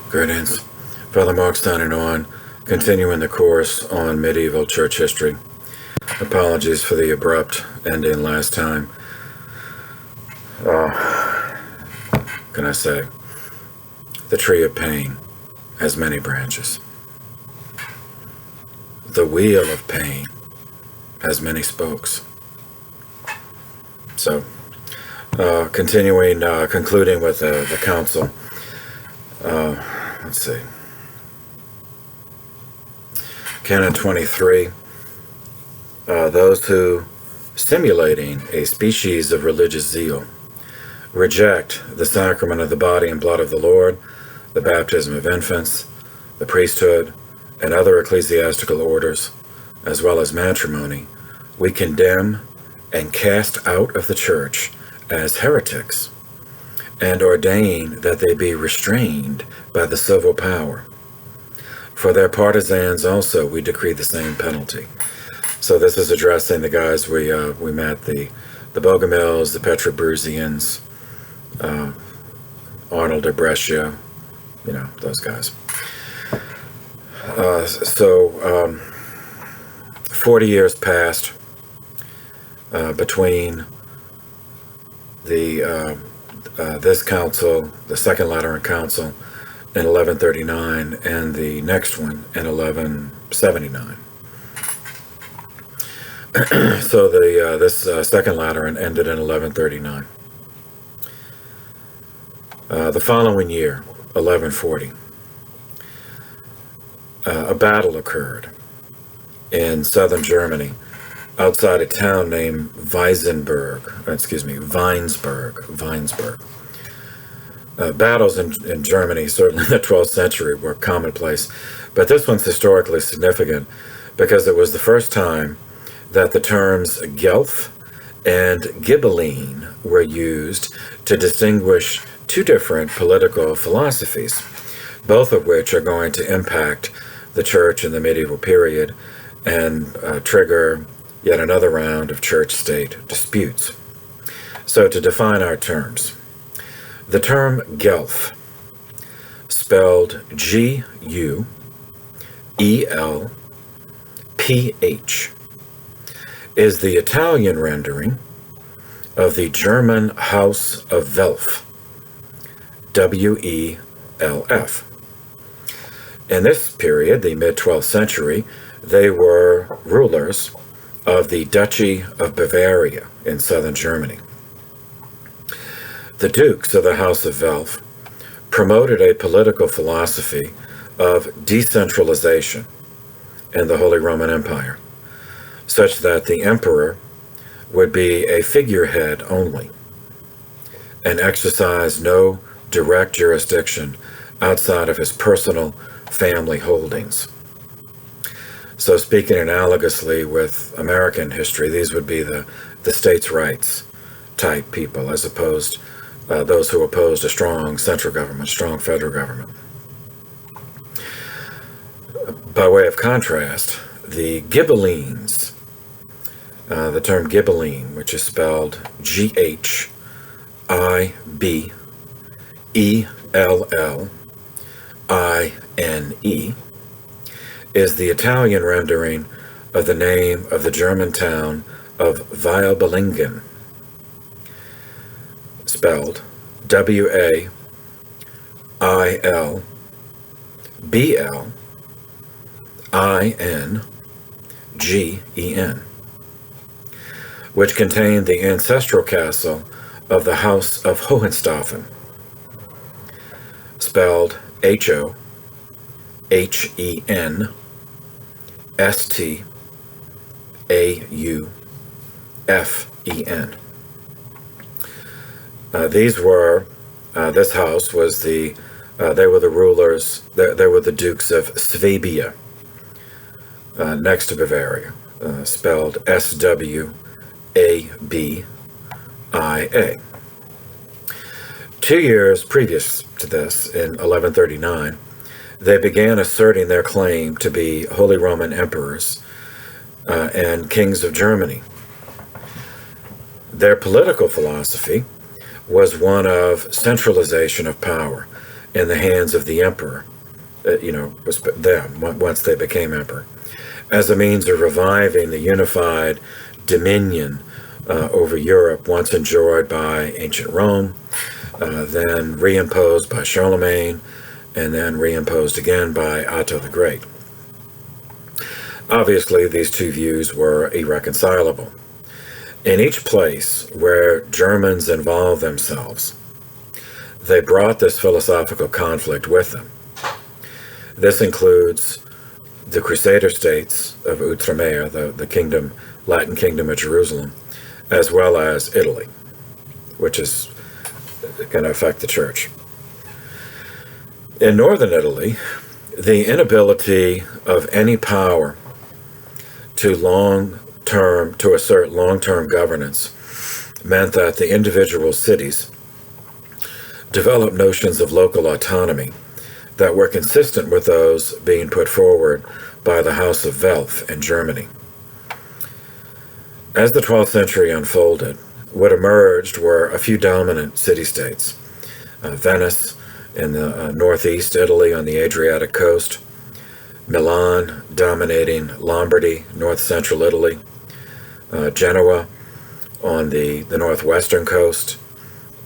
Greetings. Father Mark signing on, continuing the course on medieval church history. Apologies for the abrupt ending last time. Can I say? The tree of pain has many branches. The wheel of pain has many spokes. So, concluding with the council. Let's see. Canon 23. Those who, simulating a species of religious zeal, reject the sacrament of the body and blood of the Lord, the baptism of infants, the priesthood, and other ecclesiastical orders, as well as matrimony, we condemn and cast out of the church as heretics, and ordain that they be restrained by the civil power. For their partisans also we decree the same penalty. So this is addressing the guys we met, the Bogomils, the Petrobrusians, Arnold de Brescia, those guys. 40 years passed between this council, the Second Lateran Council, in 1139, and the next one in 1179. So this Second Lateran ended in 1139. The following year, 1140, a battle occurred in southern Germany, outside a town named Weinsberg. Battles in Germany, certainly in the 12th century, were commonplace, but this one's historically significant because it was the first time that the terms Guelph and Ghibelline were used to distinguish two different political philosophies, both of which are going to impact the church in the medieval period and trigger yet another round of church-state disputes. So to define our terms, the term Guelph, spelled G-U-E-L-P-H, is the Italian rendering of the German House of Welf, W-E-L-F. In this period, the mid-12th century, they were rulers of the Duchy of Bavaria in southern Germany. The dukes of the House of Welf promoted a political philosophy of decentralization in the Holy Roman Empire, such that the emperor would be a figurehead only and exercise no direct jurisdiction outside of his personal family holdings. So speaking analogously with American history, these would be the states' rights type people, as opposed those who opposed a strong central government, strong federal government. By way of contrast, the Ghibellines, the term Ghibelline, which is spelled G-H-I-B-E-L-L-I-N-E, is the Italian rendering of the name of the German town of Wielbelingen, spelled W-A-I-L-B-L-I-N-G-E-N, which contained the ancestral castle of the House of Hohenstaufen, spelled H-O-H-E-N-S-T-A-U-F-E-N. This house was they were the rulers, they were the dukes of Swabia, next to Bavaria, spelled S-W-A-B-I-A. 2 years previous to this, in 1139, they began asserting their claim to be Holy Roman emperors and kings of Germany. Their political philosophy was one of centralization of power in the hands of the emperor, once they became emperor, as a means of reviving the unified dominion over Europe once enjoyed by ancient Rome, then reimposed by Charlemagne, and then reimposed again by Otto the Great. Obviously, these two views were irreconcilable. In each place where Germans involved themselves, they brought this philosophical conflict with them. This includes the Crusader states of Outremer, the Latin kingdom of Jerusalem, as well as Italy, which is going to affect the church. In northern Italy, the inability of any power to assert long-term governance meant that the individual cities developed notions of local autonomy that were consistent with those being put forward by the House of Welf in Germany. As the 12th century unfolded, what emerged were a few dominant city-states: Venice in the northeast Italy on the Adriatic coast, Milan dominating Lombardy, north-central Italy, Genoa on the northwestern coast,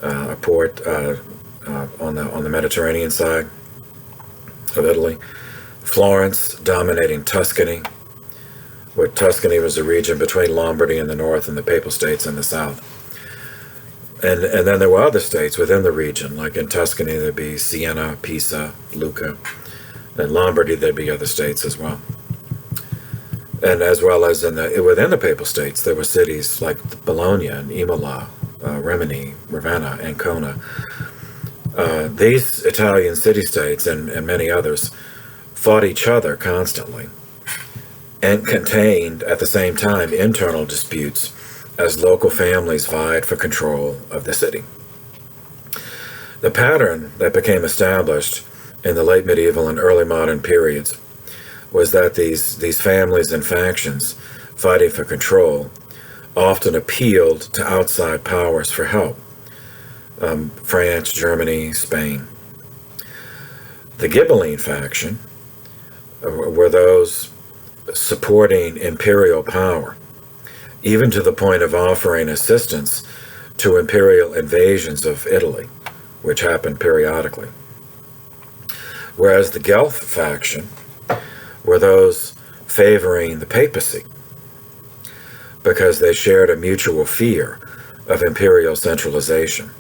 a port on the Mediterranean side of Italy, Florence dominating Tuscany, where Tuscany was a region between Lombardy in the north and the Papal States in the south. And then there were other states within the region, like in Tuscany there'd be Siena, Pisa, Lucca. In Lombardy there'd be other states as well. And as well as within the Papal States, there were cities like Bologna and Imola, Rimini, Ravenna, Ancona. These Italian city-states and many others fought each other constantly and contained at the same time internal disputes as local families vied for control of the city. The pattern that became established in the late medieval and early modern periods was that these families and factions fighting for control often appealed to outside powers for help. France, Germany, Spain. The Ghibelline faction were those supporting imperial power, even to the point of offering assistance to imperial invasions of Italy, which happened periodically. Whereas the Guelph faction were those favoring the papacy, because they shared a mutual fear of imperial centralization.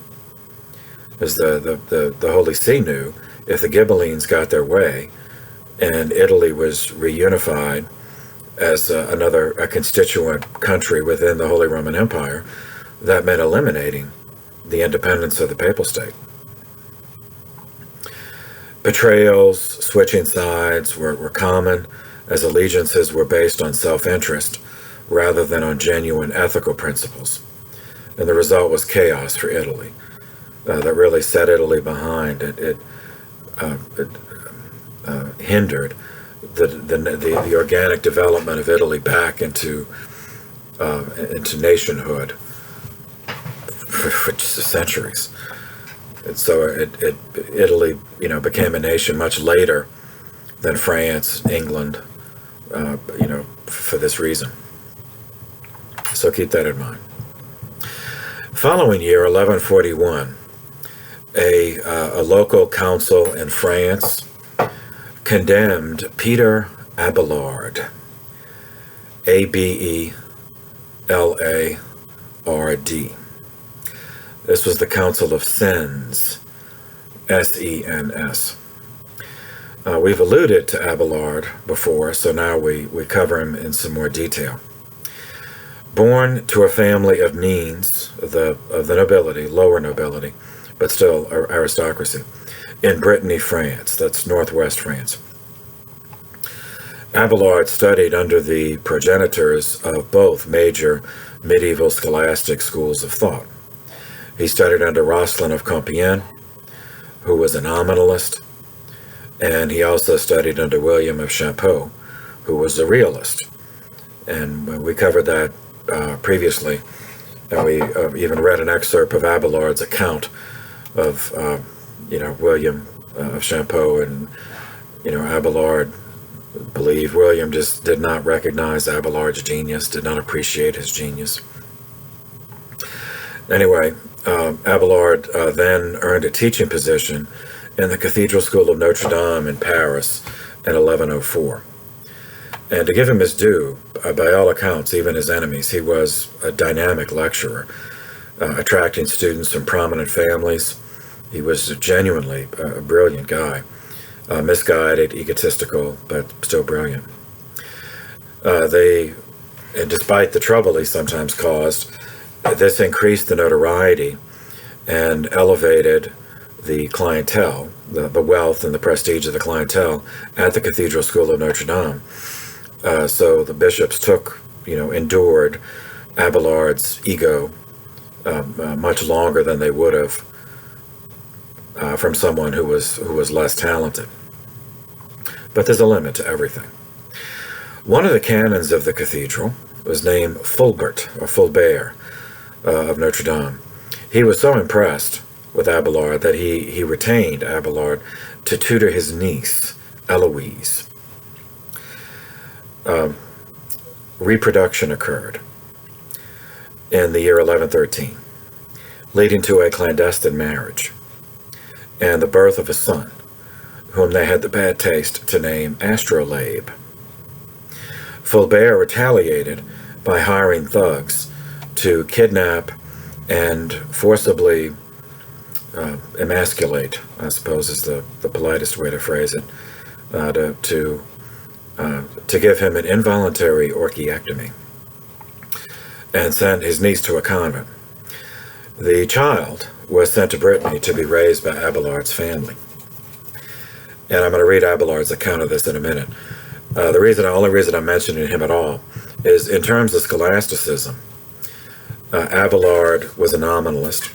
As the Holy See knew, if the Ghibellines got their way and Italy was reunified as a constituent country within the Holy Roman Empire, that meant eliminating the independence of the Papal State. Betrayals, switching sides were common, as allegiances were based on self-interest rather than on genuine ethical principles. And the result was chaos for Italy. That really set Italy behind. It hindered the organic development of Italy back into nationhood for centuries. And so Italy, became a nation much later than France, England, for this reason. So keep that in mind. Following year, 1141. A local council in France condemned Peter Abelard, Abelard. This was the Council of Sens, Sens. We've alluded to Abelard before, so now we cover him in some more detail. Born to a family of means, of the nobility, lower nobility, but still aristocracy, in Brittany, France. That's northwest France. Abelard studied under the progenitors of both major medieval scholastic schools of thought. He studied under Rosslin of Compiègne, who was a nominalist, and he also studied under William of Champeaux, who was a realist. And we covered that previously, and we even read an excerpt of Abelard's account of William of Champeau and, Abelard believed William just did not recognize Abelard's genius, did not appreciate his genius. Anyway, Abelard then earned a teaching position in the Cathedral School of Notre Dame in Paris in 1104. And to give him his due, by all accounts, even his enemies, he was a dynamic lecturer, attracting students from prominent families. He was genuinely a brilliant guy, misguided, egotistical, but still brilliant. And despite the trouble he sometimes caused, this increased the notoriety and elevated the clientele, the wealth and the prestige of the clientele at the Cathedral School of Notre Dame. So the bishops endured Abelard's ego much longer than they would have from someone who was less talented. But there's a limit to everything. One of the canons of the cathedral was named Fulbert of Notre Dame. He was so impressed with Abelard that he retained Abelard to tutor his niece, Eloise. Reproduction occurred in the year 1113, leading to a clandestine marriage and the birth of a son, whom they had the bad taste to name Astrolabe. Fulbert retaliated by hiring thugs to kidnap and forcibly emasculate, I suppose is the politest way to phrase it, to give him an involuntary orchiectomy and sent his niece to a convent. The child was sent to Brittany to be raised by Abelard's family. And I'm going to read Abelard's account of this in a minute. The only reason I'm mentioning him at all is in terms of scholasticism. Abelard was a nominalist.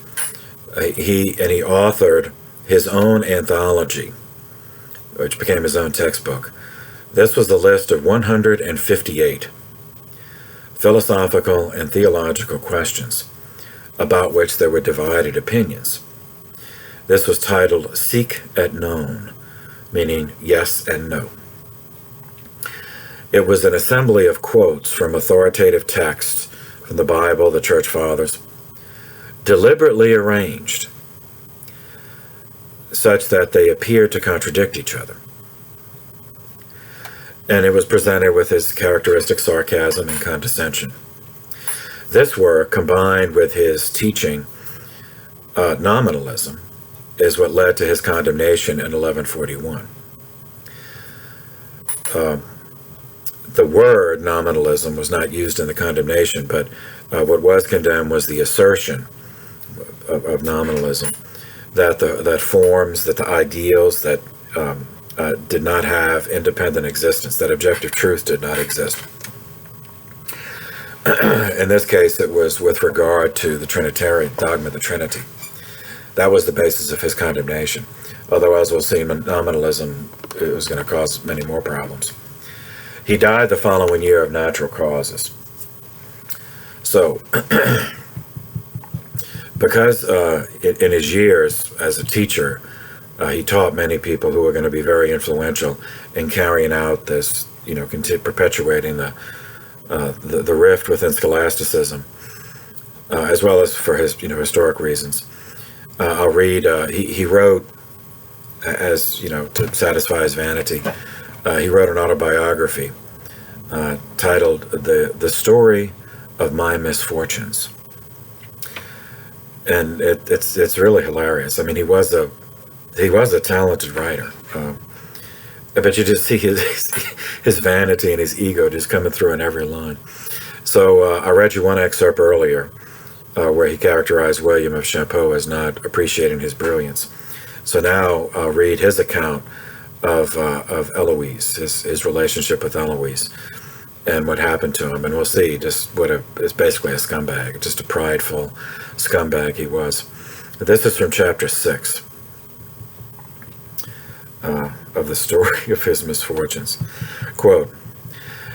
He authored his own anthology, which became his own textbook. This was the list of 158 philosophical and theological questions about which there were divided opinions. This was titled Sic et Non, meaning yes and no. It was an assembly of quotes from authoritative texts from the Bible, the Church Fathers, deliberately arranged such that they appeared to contradict each other. And it was presented with his characteristic sarcasm and condescension. This work, combined with his teaching nominalism, is what led to his condemnation in 1141. The word nominalism was not used in the condemnation, but what was condemned was the assertion of nominalism, that the ideals that did not have independent existence, that objective truth did not exist. In this case, it was with regard to the Trinitarian dogma of the Trinity. That was the basis of his condemnation. Although, as we'll see, nominalism it was going to cause many more problems. He died the following year of natural causes. So, because in his years as a teacher, he taught many people who were going to be very influential in carrying out this, perpetuating the rift within scholasticism, as well as for his, historic reasons. I'll read. He wrote, as to satisfy his vanity. He wrote an autobiography titled "The Story of My Misfortunes," and it's really hilarious. I mean, he was a talented writer, but you just see his vanity and his ego just coming through in every line. So I read you one excerpt earlier where he characterized William of Champeau as not appreciating his brilliance. So now I'll read his account of Eloise, his relationship with Eloise, and what happened to him. And we'll see just it's basically a scumbag, just a prideful scumbag he was. This is from chapter 6 of the story of his misfortunes. Quote,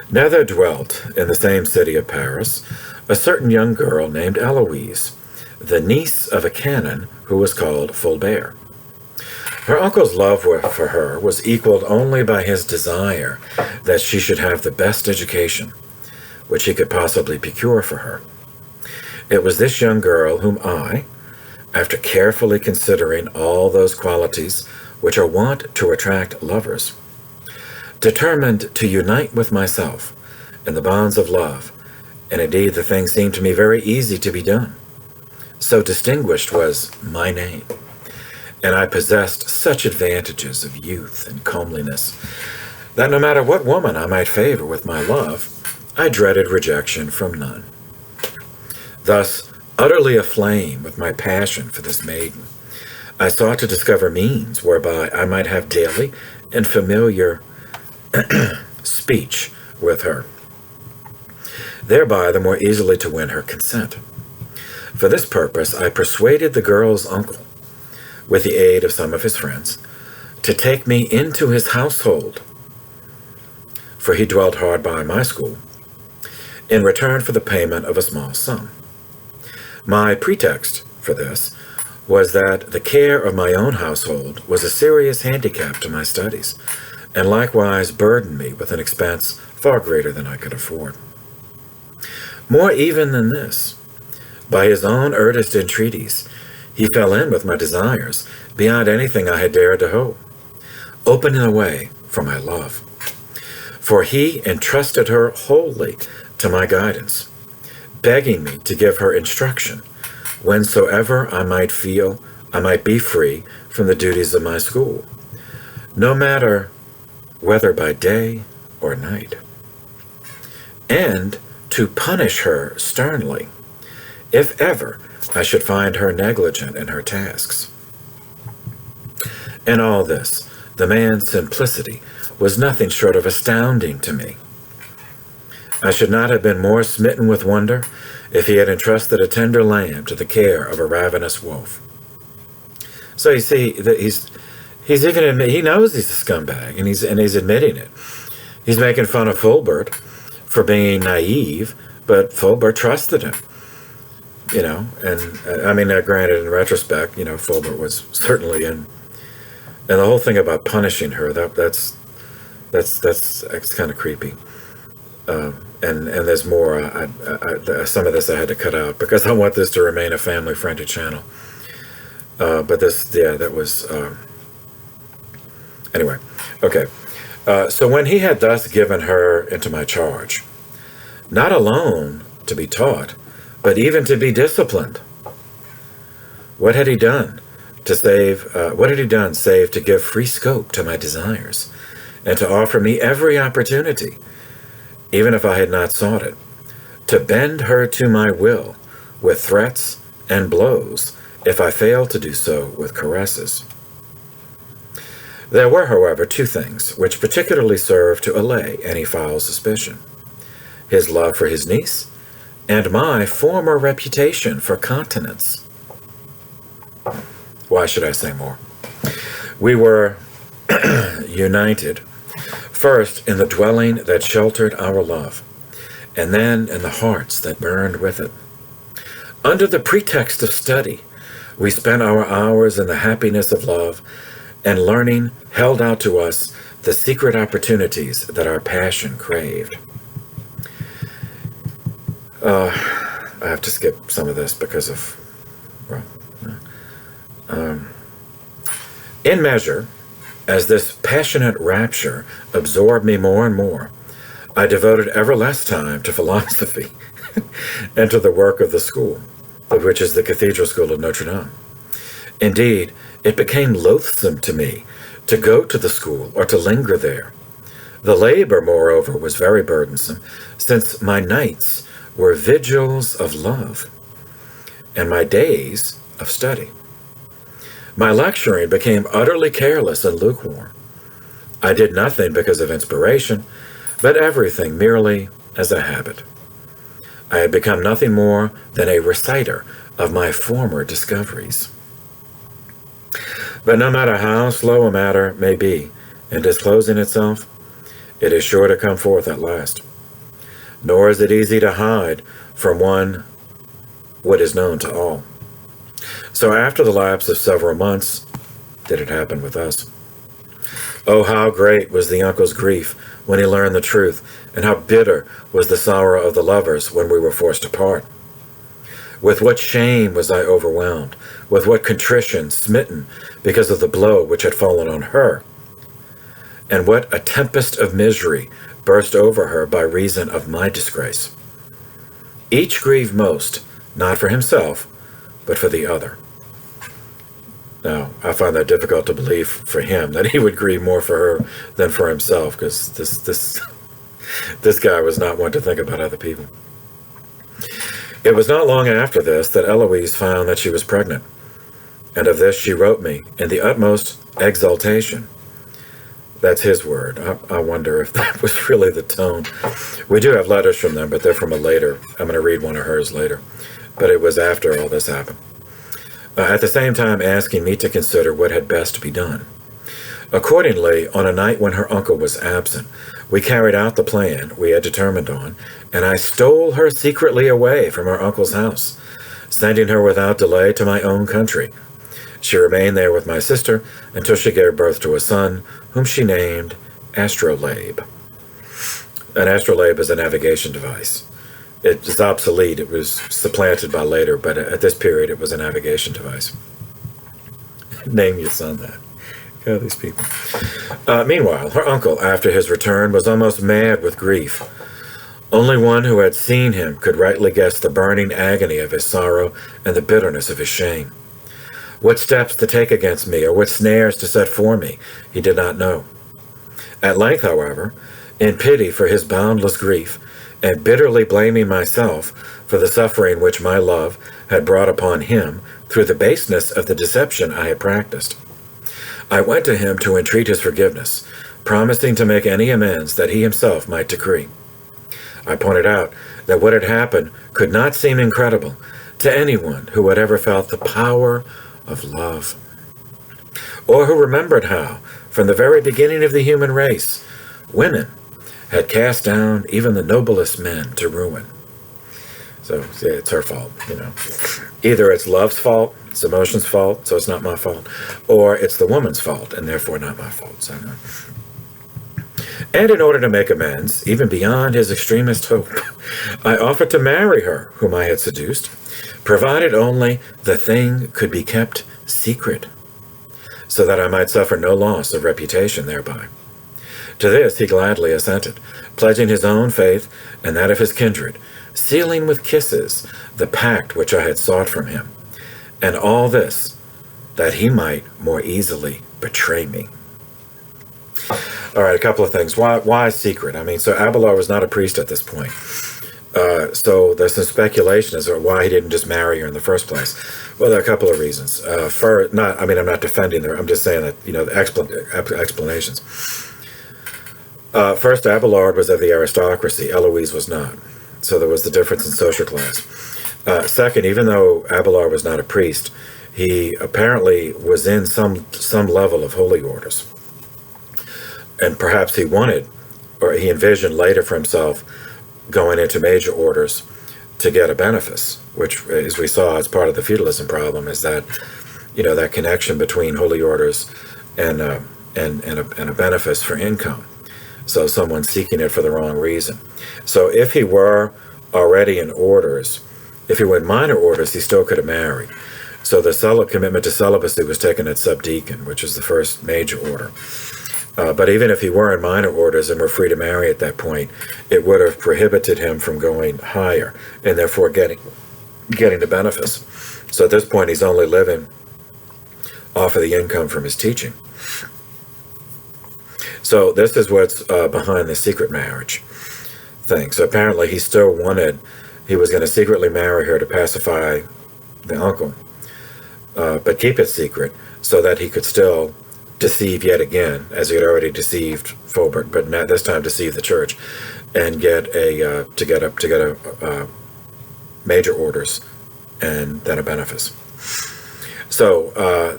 "Now there dwelt in the same city of Paris a certain young girl named Eloise, the niece of a canon who was called Fulbert. Her uncle's love for her was equaled only by his desire that she should have the best education which he could possibly procure for her. It was this young girl whom I, after carefully considering all those qualities which are wont to attract lovers, determined to unite with myself in the bonds of love, and indeed the thing seemed to me very easy to be done. So distinguished was my name, and I possessed such advantages of youth and comeliness, that no matter what woman I might favor with my love, I dreaded rejection from none. Thus, utterly aflame with my passion for this maiden, I sought to discover means whereby I might have daily and familiar speech with her, thereby the more easily to win her consent. For this purpose, I persuaded the girl's uncle, with the aid of some of his friends, to take me into his household, for he dwelt hard by my school, in return for the payment of a small sum. My pretext for this was that the care of my own household was a serious handicap to my studies, and likewise burdened me with an expense far greater than I could afford. More even than this, by his own earnest entreaties, he fell in with my desires beyond anything I had dared to hope, opening the way for my love. For he entrusted her wholly to my guidance, begging me to give her instruction whensoever I might feel I might be free from the duties of my school, no matter whether by day or night, and to punish her sternly if ever I should find her negligent in her tasks. In all this, the man's simplicity was nothing short of astounding to me. I should not have been more smitten with wonder if he had entrusted a tender lamb to the care of a ravenous wolf. So you see that he's even he knows he's a scumbag, and he's admitting it. He's making fun of Fulbert for being naive, but Fulbert trusted him. And I mean, granted, in retrospect, Fulbert was certainly in, and the whole thing about punishing her, that's kind of creepy. And there's more. Some of this I had to cut out because I want this to remain a family-friendly channel. But this, yeah, that was, anyway, okay. So when he had thus given her into my charge, not alone to be taught, but even to be disciplined, what had he done save to give free scope to my desires, and to offer me every opportunity, even if I had not sought it, to bend her to my will with threats and blows, if I failed to do so with caresses. There were, however, two things which particularly served to allay any foul suspicion: his love for his niece, and my former reputation for continence. Why should I say more? We were united, first in the dwelling that sheltered our love, and then in the hearts that burned with it. Under the pretext of study, we spent our hours in the happiness of love, and learning held out to us the secret opportunities that our passion craved. I have to skip some of this because of, in measure, as this passionate rapture absorbed me more and more, I devoted ever less time to philosophy and to the work of the school, which is the Cathedral School of Notre Dame. Indeed, it became loathsome to me to go to the school or to linger there. The labor, moreover, was very burdensome, since my nights were vigils of love, and my days of study. My lecturing became utterly careless and lukewarm. I did nothing because of inspiration, but everything merely as a habit. I had become nothing more than a reciter of my former discoveries. But no matter how slow a matter may be in disclosing itself, it is sure to come forth at last. Nor is it easy to hide from one what is known to all. So after the lapse of several months, did it happen with us. Oh, how great was the uncle's grief when he learned the truth, and how bitter was the sorrow of the lovers when we were forced to part. With what shame was I overwhelmed, with what contrition smitten because of the blow which had fallen on her, and what a tempest of misery burst over her by reason of my disgrace. Each grieved most, not for himself, but for the other. Now, I find that difficult to believe for him, that he would grieve more for her than for himself, because this guy was not one to think about other people. It was not long after this that Eloise found that she was pregnant, and of this she wrote me in the utmost exultation. That's his word. I wonder if that was really the tone. We do have letters from them, but they're from a later. I'm going to read one of hers later. But it was after all this happened. At the same time asking me to consider what had best be done. Accordingly, on a night when her uncle was absent, we carried out the plan we had determined on, and I stole her secretly away from her uncle's house, sending her without delay to my own country. She remained there with my sister until she gave birth to a son, whom she named Astrolabe. An astrolabe is a navigation device. It is obsolete. It was supplanted by later, but at this period it was a navigation device. Name your son that. God, these people. Meanwhile, her uncle, after his return, was almost mad with grief. Only one who had seen him could rightly guess the burning agony of his sorrow and the bitterness of his shame. What steps to take against me, or what snares to set for me, he did not know. At length, however, in pity for his boundless grief, and bitterly blaming myself for the suffering which my love had brought upon him through the baseness of the deception I had practiced, I went to him to entreat his forgiveness, promising to make any amends that he himself might decree. I pointed out that what had happened could not seem incredible to anyone who had ever felt the power of love, or who remembered how, from the very beginning of the human race, women had cast down even the noblest men to ruin. So it's her fault, Either it's love's fault, it's emotion's fault, so it's not my fault, or it's the woman's fault, and therefore not my fault. So, and in order to make amends, even beyond his extremest hope, I offered to marry her whom I had seduced, provided only the thing could be kept secret, so that I might suffer no loss of reputation thereby. To this he gladly assented, pledging his own faith and that of his kindred, sealing with kisses the pact which I had sought from him, and all this that he might more easily betray me. All right, a couple of things. Why secret? So Abelard was not a priest at this point. So there's some speculation as to why he didn't just marry her in the first place. Well, there are a couple of reasons. I'm not defending her. I'm just saying that, the explanations. First, Abelard was of the aristocracy. Eloise was not. So there was the difference in social class. Second, even though Abelard was not a priest, he apparently was in some level of holy orders. And perhaps he wanted, or he envisioned later for himself, going into major orders to get a benefice, which, as we saw, as part of the feudalism problem, is that, that connection between holy orders and a benefice for income. So someone seeking it for the wrong reason. So if he were already in orders, if he were in minor orders, he still could have married. So the commitment to celibacy was taken at subdeacon, which is the first major order. But even if he were in minor orders and were free to marry at that point, it would have prohibited him from going higher and therefore getting the benefice. So at this point, he's only living off of the income from his teaching. So this is what's behind the secret marriage thing. So apparently he was going to secretly marry her to pacify the uncle, but keep it secret so that he could still deceive yet again, as he had already deceived Fulbert, but not this time deceive the church, and get a major orders and then a benefice. So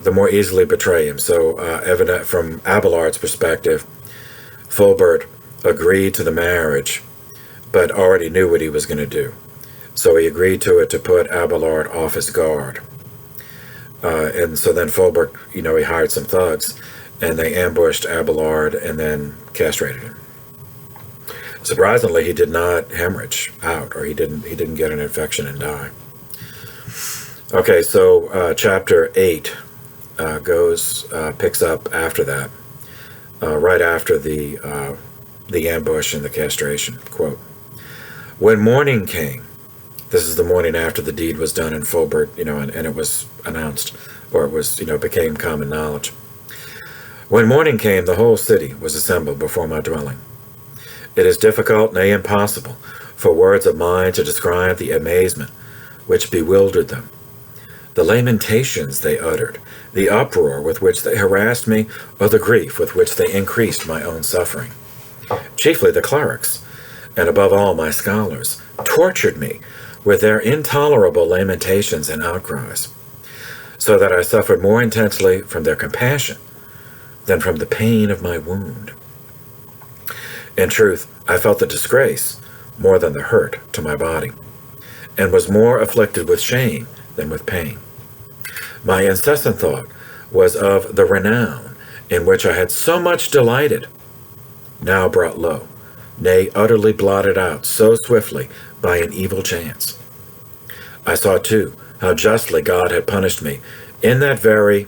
the more easily betray him. So evident from Abelard's perspective, Fulbert agreed to the marriage, but already knew what he was going to do. So he agreed to it to put Abelard off his guard. And so then Fulbert, he hired some thugs, and they ambushed Abelard and then castrated him. Surprisingly, he did not hemorrhage out, or he didn't get an infection and die. Okay, so chapter 8 picks up after that, right after the ambush and the castration. Quote, "When morning came," this is the morning after the deed was done in Fulbert, and it was announced, or it was, became common knowledge. "When morning came, the whole city was assembled before my dwelling. It is difficult, nay, impossible, for words of mine to describe the amazement which bewildered them, the lamentations they uttered, the uproar with which they harassed me, or the grief with which they increased my own suffering. Chiefly the clerics, and above all my scholars, tortured me with their intolerable lamentations and outcries, so that I suffered more intensely from their compassion than from the pain of my wound. In truth, I felt the disgrace more than the hurt to my body, and was more afflicted with shame than with pain. My incessant thought was of the renown in which I had so much delighted, now brought low, nay, utterly blotted out so swiftly by an evil chance. I saw, too, how justly God had punished me in that very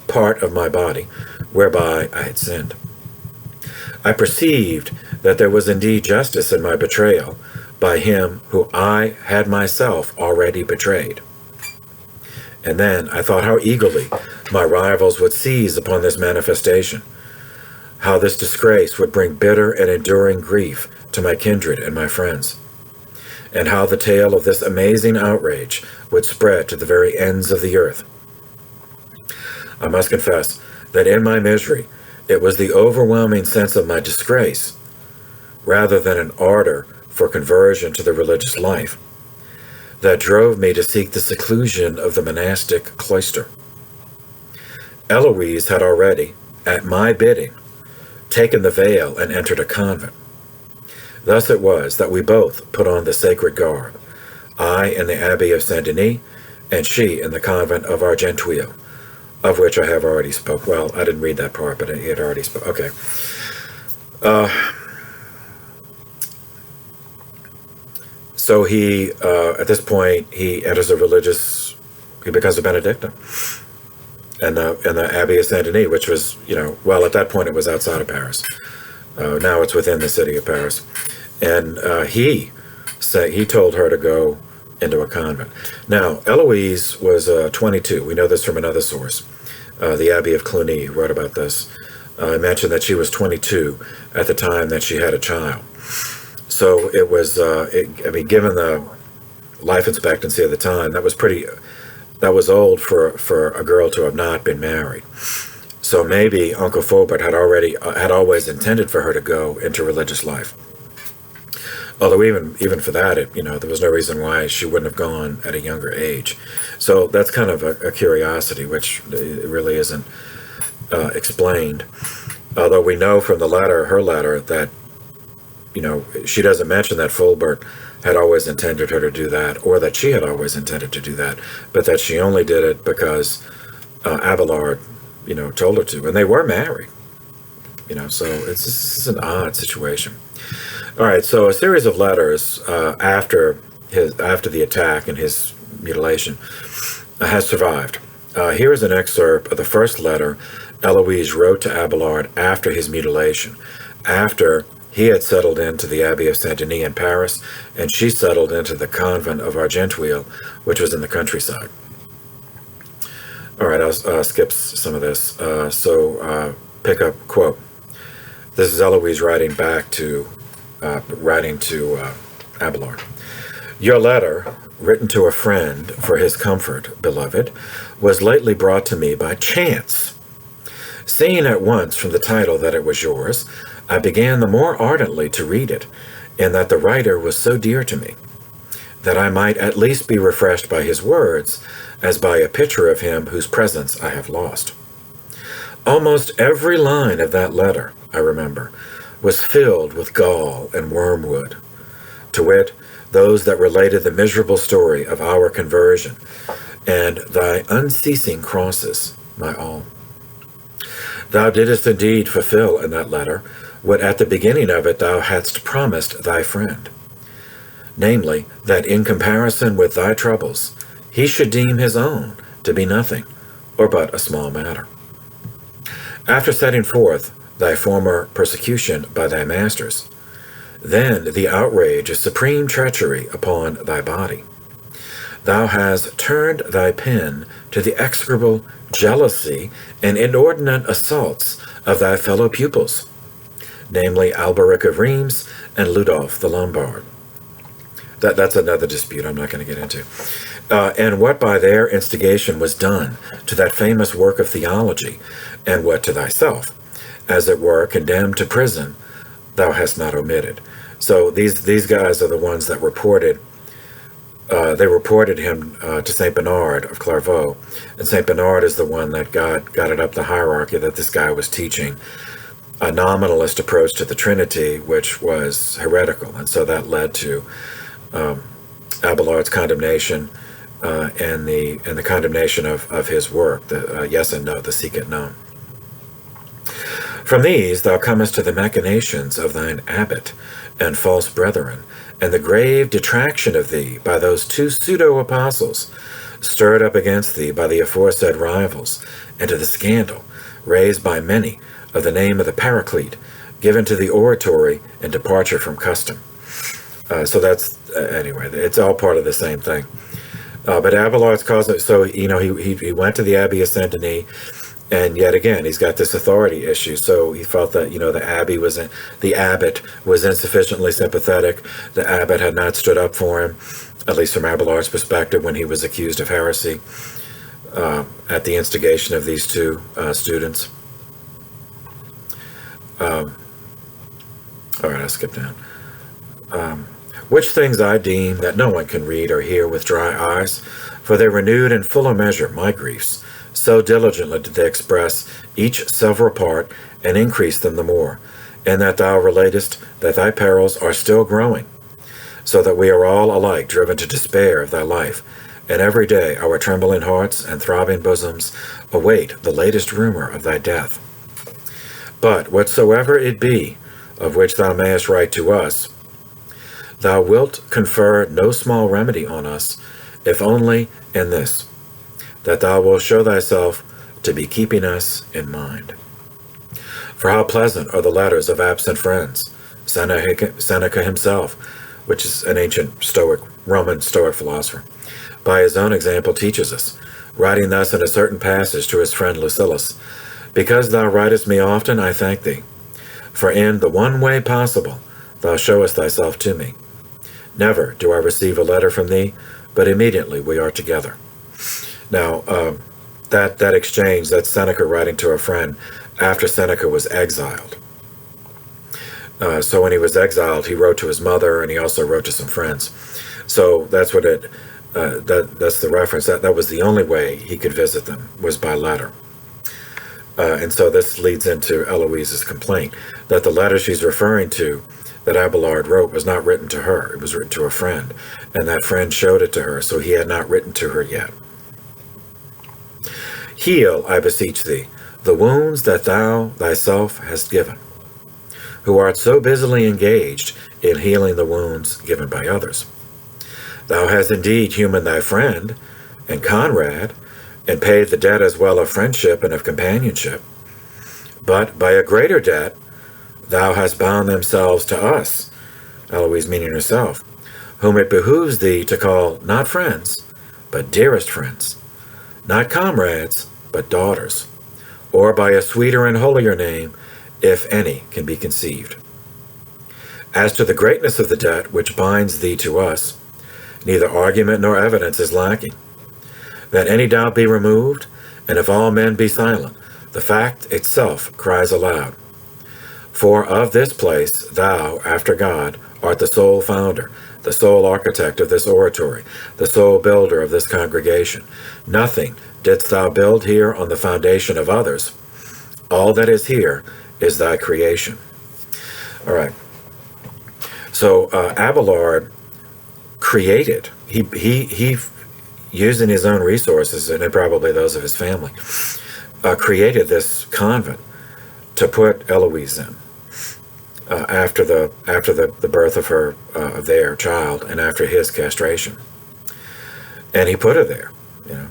part of my body whereby I had sinned. I perceived that there was indeed justice in my betrayal by him who I had myself already betrayed. And then I thought how eagerly my rivals would seize upon this manifestation, how this disgrace would bring bitter and enduring grief to my kindred and my friends, and how the tale of this amazing outrage would spread to the very ends of the earth. I must confess that in my misery, it was the overwhelming sense of my disgrace, rather than an ardor for conversion to the religious life, that drove me to seek the seclusion of the monastic cloister. Eloise had already, at my bidding, taken the veil and entered a convent. Thus it was that we both put on the sacred garb, I in the Abbey of Saint-Denis, and she in the convent of Argenteuil, of which I have already spoke. Well, I didn't read that part, but he had already spoke. Okay. So he, at this point, he enters he becomes a Benedictine. And the Abbey of Saint-Denis, which was, well, at that point it was outside of Paris. Now it's within the city of Paris. And he told her to go into a convent. Now, Eloise was 22. We know this from another source. The Abbey of Cluny wrote about this. I mentioned that she was 22 at the time that she had a child. So it was, given the life expectancy of the time, that was old for a girl to have not been married. So maybe Uncle Fulbert had always intended for her to go into religious life. Although even for that, there was no reason why she wouldn't have gone at a younger age. So that's kind of a curiosity, which it really isn't explained. Although we know from her letter, that, she doesn't mention that Fulbert had always intended her to do that, or that she had always intended to do that, but that she only did it because Abelard, told her to. And they were married, so this is an odd situation. All right, so a series of letters after the attack and his mutilation has survived. Here is an excerpt of the first letter Eloise wrote to Abelard after his mutilation, after he had settled into the Abbey of Saint-Denis in Paris, and she settled into the convent of Argenteuil, which was in the countryside. All right, I'll skip some of this. Pick up, quote. This is Eloise writing to Abelard. Your letter, written to a friend for his comfort, beloved, was lately brought to me by chance. Seeing at once from the title that it was yours, I began the more ardently to read it, and that the writer was so dear to me, that I might at least be refreshed by his words, as by a picture of him whose presence I have lost. Almost every line of that letter, I remember, was filled with gall and wormwood, to wit, those that related the miserable story of our conversion, and thy unceasing crosses, my all. Thou didst indeed fulfill in that letter what at the beginning of it thou hadst promised thy friend, namely, that in comparison with thy troubles he should deem his own to be nothing, or but a small matter. After setting forth thy former persecution by thy masters, then the outrage of supreme treachery upon thy body, thou hast turned thy pen to the execrable jealousy and inordinate assaults of thy fellow pupils, namely Alberic of Rheims and Ludolf the Lombard. That's another dispute I'm not going to get into. And what by their instigation was done to that famous work of theology, and what to thyself, as it were, condemned to prison, thou hast not omitted. So these guys are the ones that reported. They reported him to Saint Bernard of Clairvaux, and Saint Bernard is the one that got it up the hierarchy that this guy was teaching a nominalist approach to the Trinity, which was heretical, and so that led to Abelard's condemnation and the condemnation of his work, the Yes and No, the Seek It Known. From these thou comest to the machinations of thine abbot and false brethren, and the grave detraction of thee by those two pseudo-apostles, stirred up against thee by the aforesaid rivals, and to the scandal raised by many of the name of the Paraclete, given to the oratory and departure from custom. So that's, anyway, it's all part of the same thing. But Abelard's cause, so, he went to the Abbey of Saint-Denis, and yet again, he's got this authority issue. So he felt that, the abbot was insufficiently sympathetic. The abbot had not stood up for him, at least from Abelard's perspective, when he was accused of heresy at the instigation of these two students. All right, I'll skip down. Which things I deem that no one can read or hear with dry eyes, for they renewed in fuller measure my griefs. So diligently did they express each several part, and increase them the more, and that thou relatest that thy perils are still growing, so that we are all alike driven to despair of thy life, and every day our trembling hearts and throbbing bosoms await the latest rumor of thy death. But whatsoever it be, of which thou mayest write to us, thou wilt confer no small remedy on us, if only in this, that thou wilt show thyself to be keeping us in mind. For how pleasant are the letters of absent friends! Seneca himself, which is an ancient Roman Stoic philosopher, by his own example teaches us, writing thus in a certain passage to his friend Lucilius, because thou writest me often, I thank thee, for in the one way possible thou showest thyself to me. Never do I receive a letter from thee, but immediately we are together. Now, that exchange, that's Seneca writing to a friend after Seneca was exiled. So when he was exiled, he wrote to his mother, and he also wrote to some friends. So that's what that's the reference. That was the only way he could visit them, was by letter. And so this leads into Eloise's complaint that the letter she's referring to that Abelard wrote was not written to her. It was written to a friend, and that friend showed it to her, so he had not written to her yet. Heal, I beseech thee, the wounds that thou thyself hast given, who art so busily engaged in healing the wounds given by others. Thou hast indeed humaned thy friend and comrade, and paid the debt as well of friendship and of companionship. But by a greater debt thou hast bound themselves to us, Eloise meaning herself, whom it behooves thee to call not friends, but dearest friends, not comrades, but daughters, or by a sweeter and holier name, if any can be conceived. As to the greatness of the debt which binds thee to us, neither argument nor evidence is lacking. That any doubt be removed, and if all men be silent, the fact itself cries aloud. For of this place thou, after God, art the sole founder, the sole architect of this oratory, the sole builder of this congregation. Nothing didst thou build here on the foundation of others. All that is here is thy creation. All right. So Abelard created. He using his own resources, and probably those of his family, created this convent to put Eloise in after the birth of her of their child and after his castration. And he put her there, you know.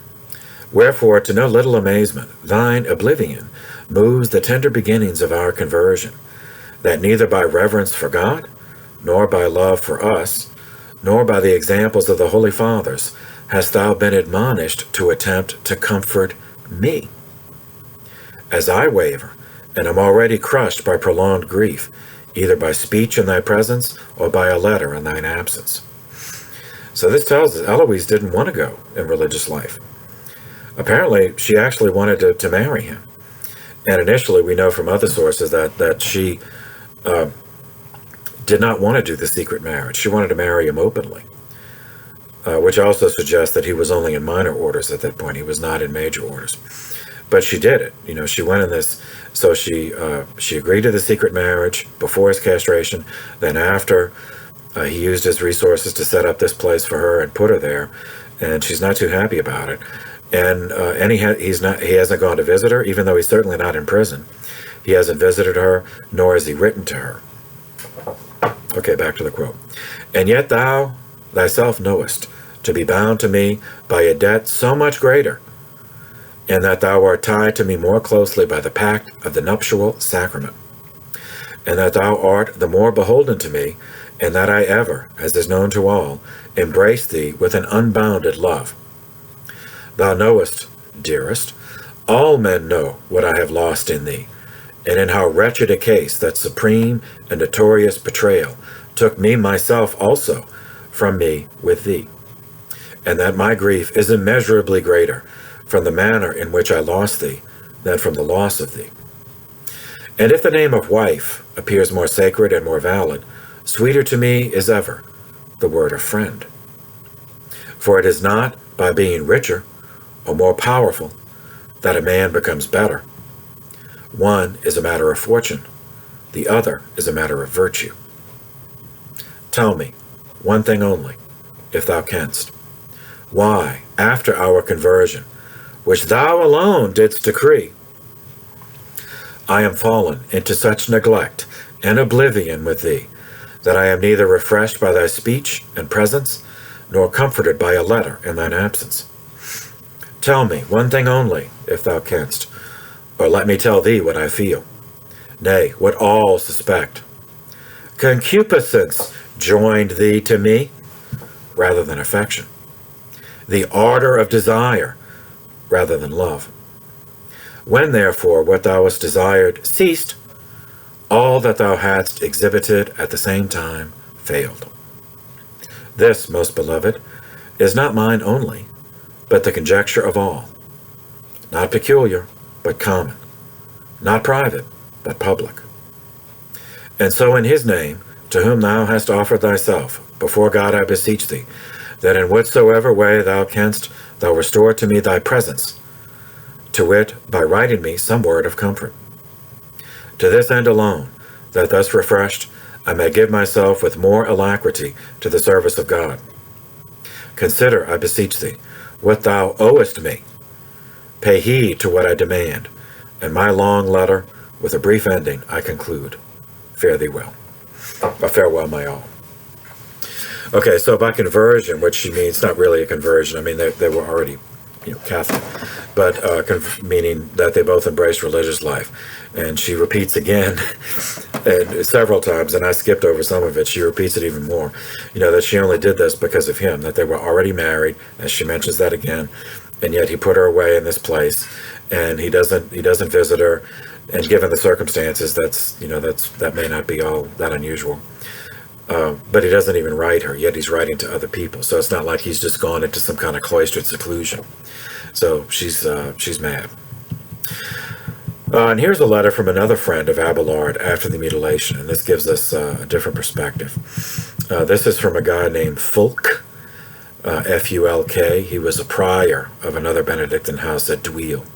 Wherefore, to no little amazement, thine oblivion moves the tender beginnings of our conversion, that neither by reverence for God, nor by love for us, nor by the examples of the Holy Fathers, hast thou been admonished to attempt to comfort me. As I waver, and am already crushed by prolonged grief, either by speech in thy presence, or by a letter in thine absence. So this tells us Eloise didn't want to go in religious life. Apparently, she actually wanted to marry him. And initially, we know from other sources that she did not want to do the secret marriage. She wanted to marry him openly, which also suggests that he was only in minor orders at that point. He was not in major orders. But she did it. You know, she went in this. So she agreed to the secret marriage before his castration. Then after, he used his resources to set up this place for her and put her there. And she's not too happy about it. And he hasn't gone to visit her, even though he's certainly not in prison. He hasn't visited her, nor has he written to her. Okay, back to the quote. And yet thou thyself knowest to be bound to me by a debt so much greater, and that thou art tied to me more closely by the pact of the nuptial sacrament, and that thou art the more beholden to me, and that I ever, as is known to all, embrace thee with an unbounded love. Thou knowest, dearest, all men know what I have lost in thee, and in how wretched a case that supreme and notorious betrayal took me myself also from me with thee, and that my grief is immeasurably greater from the manner in which I lost thee than from the loss of thee. And if the name of wife appears more sacred and more valid, sweeter to me is ever the word of friend. For it is not by being richer or more powerful that a man becomes better. One is a matter of fortune, the other is a matter of virtue. Tell me one thing only, if thou canst. Why, after our conversion, which thou alone didst decree, I am fallen into such neglect and oblivion with thee, that I am neither refreshed by thy speech and presence, nor comforted by a letter in thine absence. Tell me one thing only, if thou canst, or let me tell thee what I feel, nay, what all suspect. Concupiscence joined thee to me, rather than affection, the ardor of desire, rather than love. When, therefore, what thou hast desired ceased, all that thou hadst exhibited at the same time failed. This, most beloved, is not mine only, but the conjecture of all, not peculiar, but common, not private, but public. And so in his name, to whom thou hast offered thyself, before God I beseech thee, that in whatsoever way thou canst, thou restore to me thy presence, to wit, by writing me some word of comfort. To this end alone, that thus refreshed, I may give myself with more alacrity to the service of God. Consider, I beseech thee, what thou owest me. Pay heed to what I demand, and my long letter, with a brief ending, I conclude. Fare thee well. A farewell, my all. Okay, so by conversion, which she means not really a conversion. I mean, they were already, Catholic, but meaning that they both embraced religious life. And she repeats again, and several times, and I skipped over some of it. She repeats it even more, that she only did this because of him, that they were already married, as she mentions that again, and yet he put her away in this place, and he doesn't visit her, and given the circumstances, that may not be all that unusual. But he doesn't even write her, yet he's writing to other people. So it's not like he's just gone into some kind of cloistered seclusion. So she's mad. And here's a letter from another friend of Abelard after the mutilation, and this gives us a different perspective. This is from a guy named Fulk, F-U-L-K. He was a prior of another Benedictine house at Douille.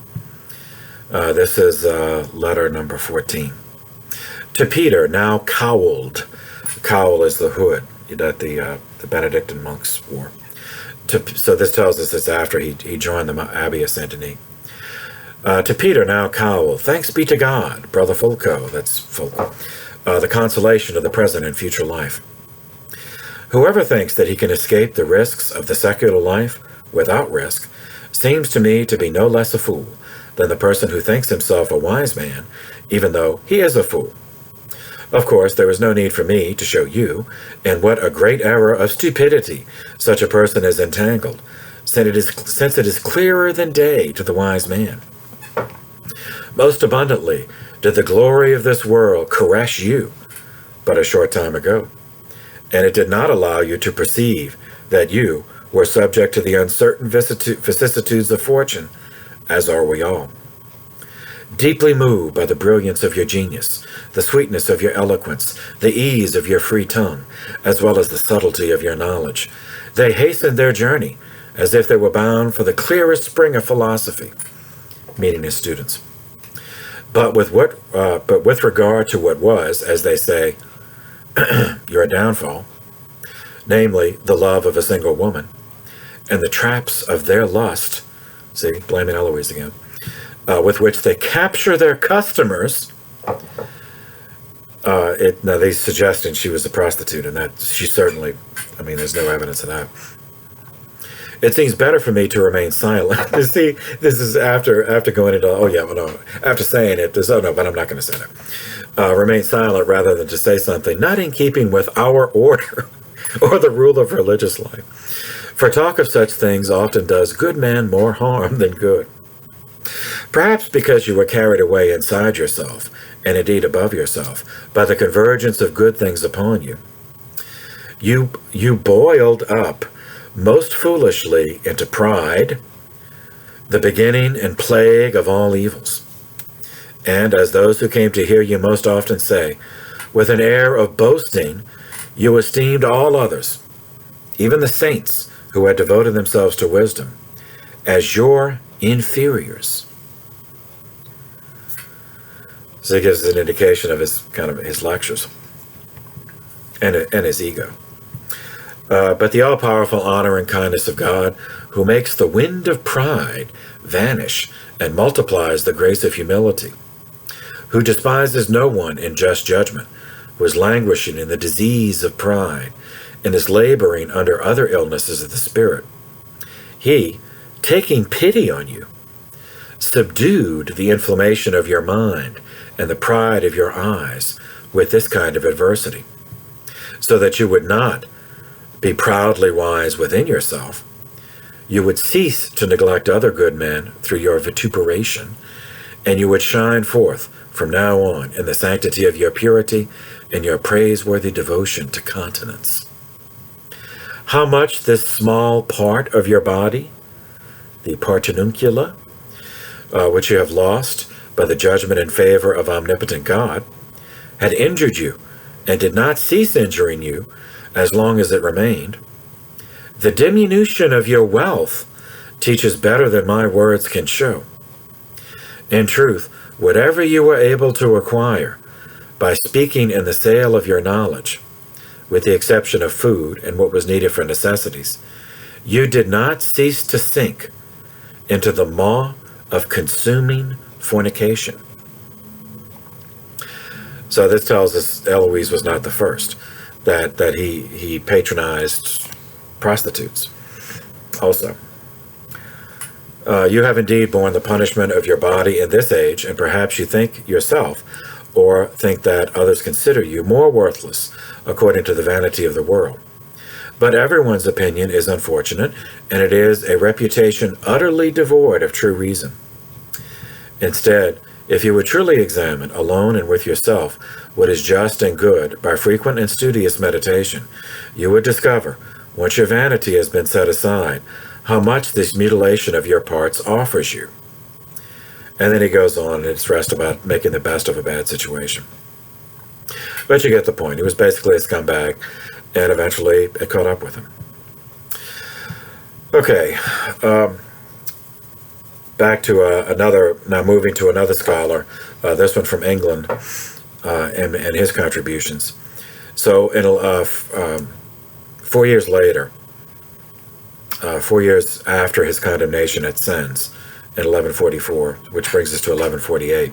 This is letter number 14. To Peter, now cowled. Cowl is the hood that the Benedictine monks wore. So this tells us it's after he joined the Abbey of Saint Denis. To Peter, now Cowell, thanks be to God, Brother Fulco, that's Fulco, the consolation of the present and future life. Whoever thinks that he can escape the risks of the secular life without risk seems to me to be no less a fool than the person who thinks himself a wise man, even though he is a fool. Of course, there is no need for me to show you in what a great error of stupidity such a person is entangled, since it is clearer than day to the wise man. Most abundantly did the glory of this world caress you but a short time ago, and it did not allow you to perceive that you were subject to the uncertain vicissitudes of fortune, as are we all. Deeply moved by the brilliance of your genius, the sweetness of your eloquence, the ease of your free tongue, as well as the subtlety of your knowledge, they hastened their journey as if they were bound for the clearest spring of philosophy, meaning his students. But with regard to what was, as they say, your downfall, namely the love of a single woman, and the traps of their lust, see, blaming Eloise again, with which they capture their customers. Now they're suggesting she was a prostitute, and that she certainly, there's no evidence of that. It seems better for me to remain silent. You see, this is after going into, after saying it, but I'm not going to say that. Remain silent rather than to say something not in keeping with our order or the rule of religious life. For talk of such things often does good men more harm than good. Perhaps because you were carried away inside yourself, and indeed above yourself, by the convergence of good things upon you. You boiled up most foolishly into pride, the beginning and plague of all evils. And as those who came to hear you most often say, with an air of boasting, you esteemed all others, even the saints who had devoted themselves to wisdom, as your inferiors. So he gives us an indication of his lectures and his ego. But the all-powerful honor and kindness of God, who makes the wind of pride vanish and multiplies the grace of humility, who despises no one in just judgment, who is languishing in the disease of pride, and is laboring under other illnesses of the spirit. He, taking pity on you, subdued the inflammation of your mind and the pride of your eyes with this kind of adversity, so that you would not be proudly wise within yourself. You would cease to neglect other good men through your vituperation, and you would shine forth from now on in the sanctity of your purity and your praiseworthy devotion to continence. How much this small part of your body, the partenuncula, which you have lost by the judgment in favor of omnipotent God, had injured you and did not cease injuring you as long as it remained. The diminution of your wealth teaches better than my words can show. In truth, whatever you were able to acquire by speaking in the sale of your knowledge, with the exception of food and what was needed for necessities, you did not cease to sink into the maw of consuming fornication. So this tells us Eloise was not the first, that he patronized prostitutes also. You have indeed borne the punishment of your body in this age, and perhaps you think yourself, or think that others consider you more worthless, according to the vanity of the world. But everyone's opinion is unfortunate, and it is a reputation utterly devoid of true reason. Instead, if you would truly examine, alone and with yourself, what is just and good by frequent and studious meditation, you would discover, once your vanity has been set aside, how much this mutilation of your parts offers you. And then he goes on, and it's rest about making the best of a bad situation. But you get the point. He was basically a scumbag, and eventually it caught up with him. Okay, back to moving to another scholar, this one from England, and his contributions. So 4 years later, 4 years after his condemnation at Sens in 1144, which brings us to 1148.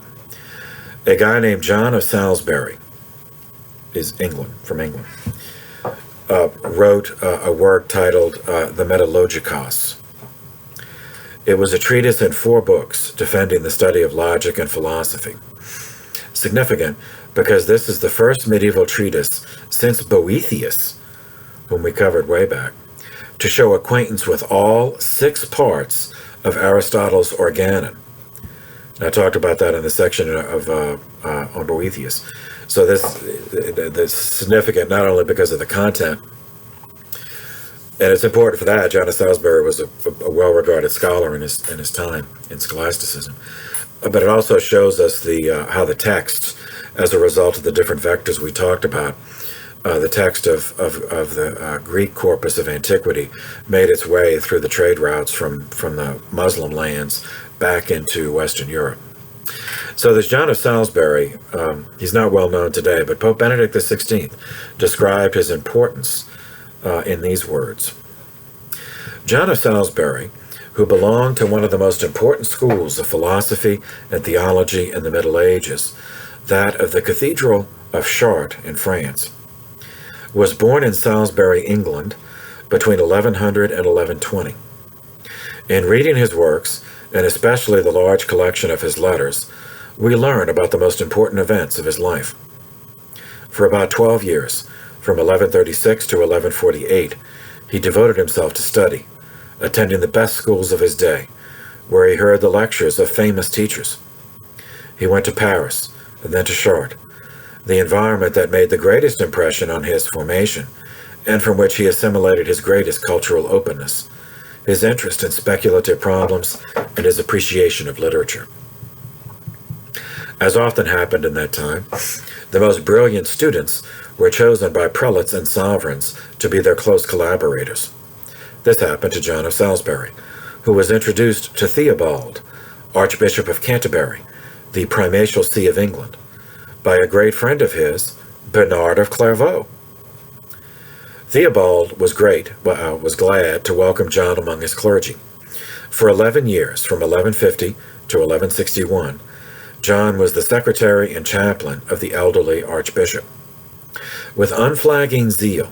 A guy named John of Salisbury, from England, wrote a work titled the Metalogikos. It was a treatise in 4 books defending the study of logic and philosophy. Significant because this is the first medieval treatise since Boethius, whom we covered way back, to show acquaintance with all 6 parts of Aristotle's Organon. And I talked about that in the section on Boethius. So this is significant not only because of the content, and it's important for that. John of Salisbury was a well-regarded scholar in his time in scholasticism, but it also shows us how the texts, as a result of the different vectors we talked about, the text of the Greek corpus of antiquity made its way through the trade routes from the Muslim lands back into Western Europe. So there's John of Salisbury. He's not well known today, but Pope Benedict XVI described his importance in these words. John of Salisbury, who belonged to one of the most important schools of philosophy and theology in the Middle Ages, that of the Cathedral of Chartres in France, was born in Salisbury, England, between 1100 and 1120. In reading his works, and especially the large collection of his letters, we learn about the most important events of his life. For about 12 years, from 1136 to 1148, he devoted himself to study, attending the best schools of his day, where he heard the lectures of famous teachers. He went to Paris, and then to Chartres, the environment that made the greatest impression on his formation, and from which he assimilated his greatest cultural openness, his interest in speculative problems, and his appreciation of literature. As often happened in that time, the most brilliant students were chosen by prelates and sovereigns to be their close collaborators. This happened to John of Salisbury, who was introduced to Theobald, Archbishop of Canterbury, the primatial see of England, by a great friend of his, Bernard of Clairvaux. Theobald was glad to welcome John among his clergy. For 11 years, from 1150 to 1161, John was the secretary and chaplain of the elderly archbishop. With unflagging zeal,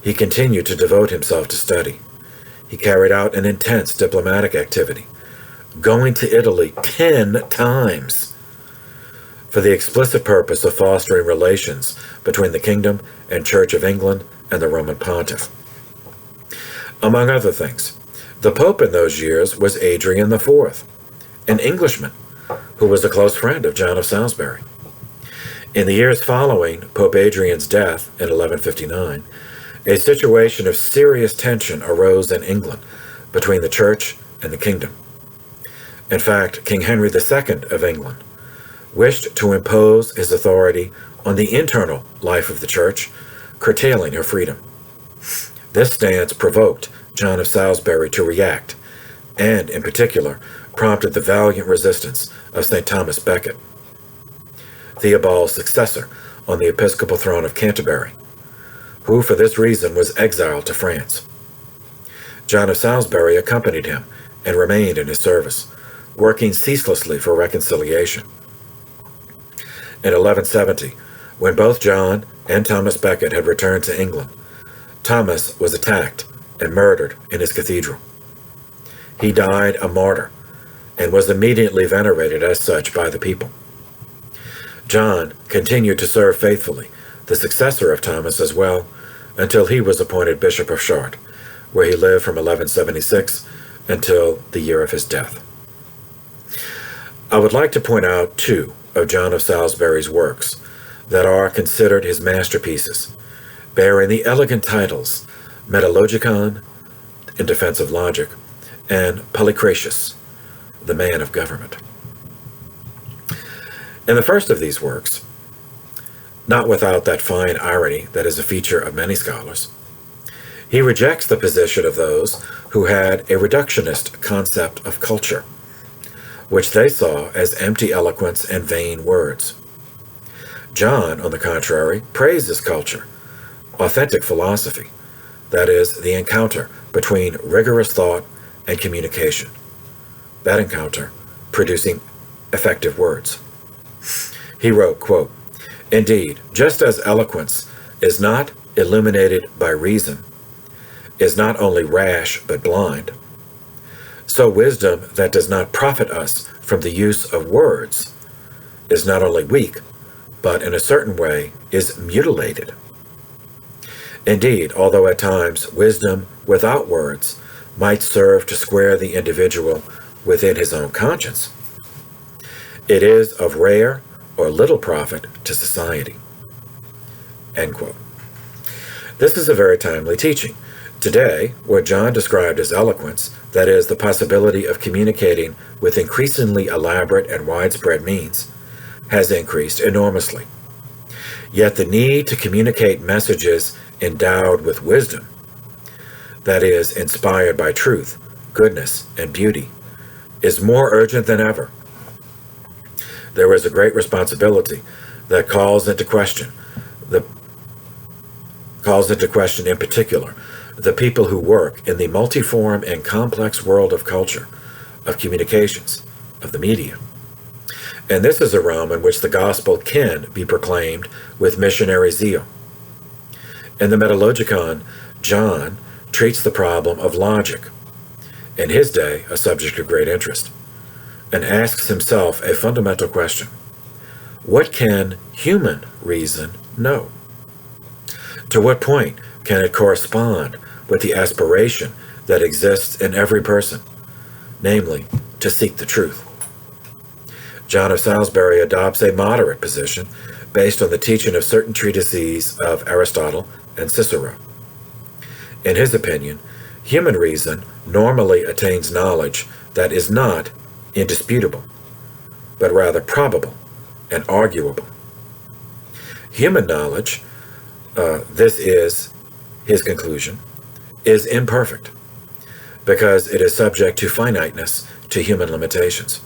he continued to devote himself to study. He carried out an intense diplomatic activity, going to Italy 10 times for the explicit purpose of fostering relations between the Kingdom and Church of England and the Roman Pontiff. Among other things, the Pope in those years was Adrian IV, an Englishman who was a close friend of John of Salisbury. In the years following Pope Adrian's death in 1159, a situation of serious tension arose in England between the Church and the Kingdom. In fact, King Henry II of England wished to impose his authority on the internal life of the Church, curtailing her freedom. This stance provoked John of Salisbury to react, and, in particular, prompted the valiant resistance of St. Thomas Becket, Theobald's successor on the episcopal throne of Canterbury, who for this reason was exiled to France. John of Salisbury accompanied him and remained in his service, working ceaselessly for reconciliation. In 1170, when both John and Thomas Becket had returned to England, Thomas was attacked and murdered in his cathedral. He died a martyr and was immediately venerated as such by the people. John continued to serve faithfully, the successor of Thomas as well, until he was appointed Bishop of Chartres, where he lived from 1176 until the year of his death. I would like to point out 2 of John of Salisbury's works that are considered his masterpieces, bearing the elegant titles Metalogikon, in defense of logic, and Polycratius, the man of government. In the first of these works, not without that fine irony that is a feature of many scholars, he rejects the position of those who had a reductionist concept of culture, which they saw as empty eloquence and vain words. John, on the contrary, praises culture, authentic philosophy, that is, the encounter between rigorous thought and communication. That encounter producing effective words. He wrote, quote, "Indeed, just as eloquence is not illuminated by reason, is not only rash but blind, so wisdom that does not profit us from the use of words is not only weak, but in a certain way is mutilated. Indeed, although at times wisdom without words might serve to square the individual within his own conscience, it is of rare or little profit to society." End quote. This is a very timely teaching. Today, what John described as eloquence, that is, the possibility of communicating with increasingly elaborate and widespread means, has increased enormously. Yet the need to communicate messages endowed with wisdom, that is, inspired by truth, goodness, and beauty, is more urgent than ever. There is a great responsibility that calls into question in particular the people who work in the multiform and complex world of culture, of communications, of the media. And this is a realm in which the gospel can be proclaimed with missionary zeal. In the Metalogicon, John treats the problem of logic, in his day a subject of great interest, and asks himself a fundamental question: what can human reason know? To what point can it correspond with the aspiration that exists in every person, namely, to seek the truth? John of Salisbury adopts a moderate position based on the teaching of certain treatises of Aristotle and Cicero. In his opinion, human reason normally attains knowledge that is not indisputable, but rather probable and arguable. Human knowledge, this is his conclusion, is imperfect because it is subject to finiteness, to human limitations.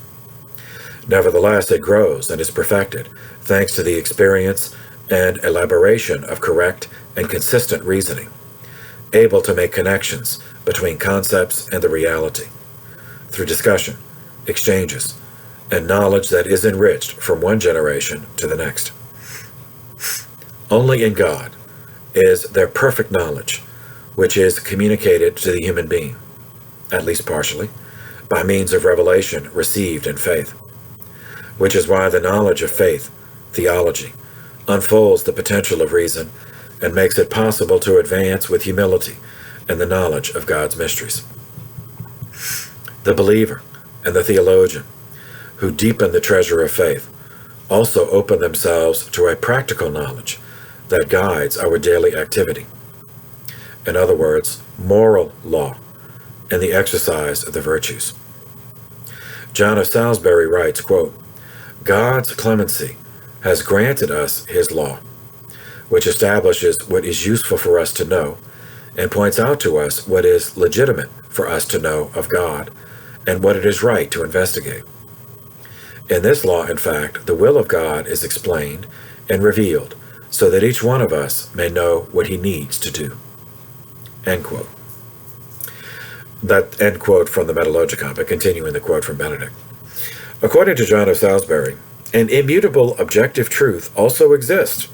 Nevertheless, it grows and is perfected thanks to the experience and elaboration of correct and consistent reasoning, able to make connections between concepts and the reality, through discussion, exchanges, and knowledge that is enriched from one generation to the next. Only in God is there perfect knowledge, which is communicated to the human being, at least partially, by means of revelation received in faith, which is why the knowledge of faith, theology, unfolds the potential of reason and makes it possible to advance with humility in the knowledge of God's mysteries. The believer and the theologian, who deepen the treasure of faith, also open themselves to a practical knowledge that guides our daily activity. In other words, moral law and the exercise of the virtues. John of Salisbury writes, quote, "God's clemency has granted us his law, which establishes what is useful for us to know and points out to us what is legitimate for us to know of God and what it is right to investigate. In this law, in fact, the will of God is explained and revealed so that each one of us may know what he needs to do." End quote. That end quote from the Metalogicon, but continuing the quote from Benedict. According to John of Salisbury, an immutable objective truth also exists.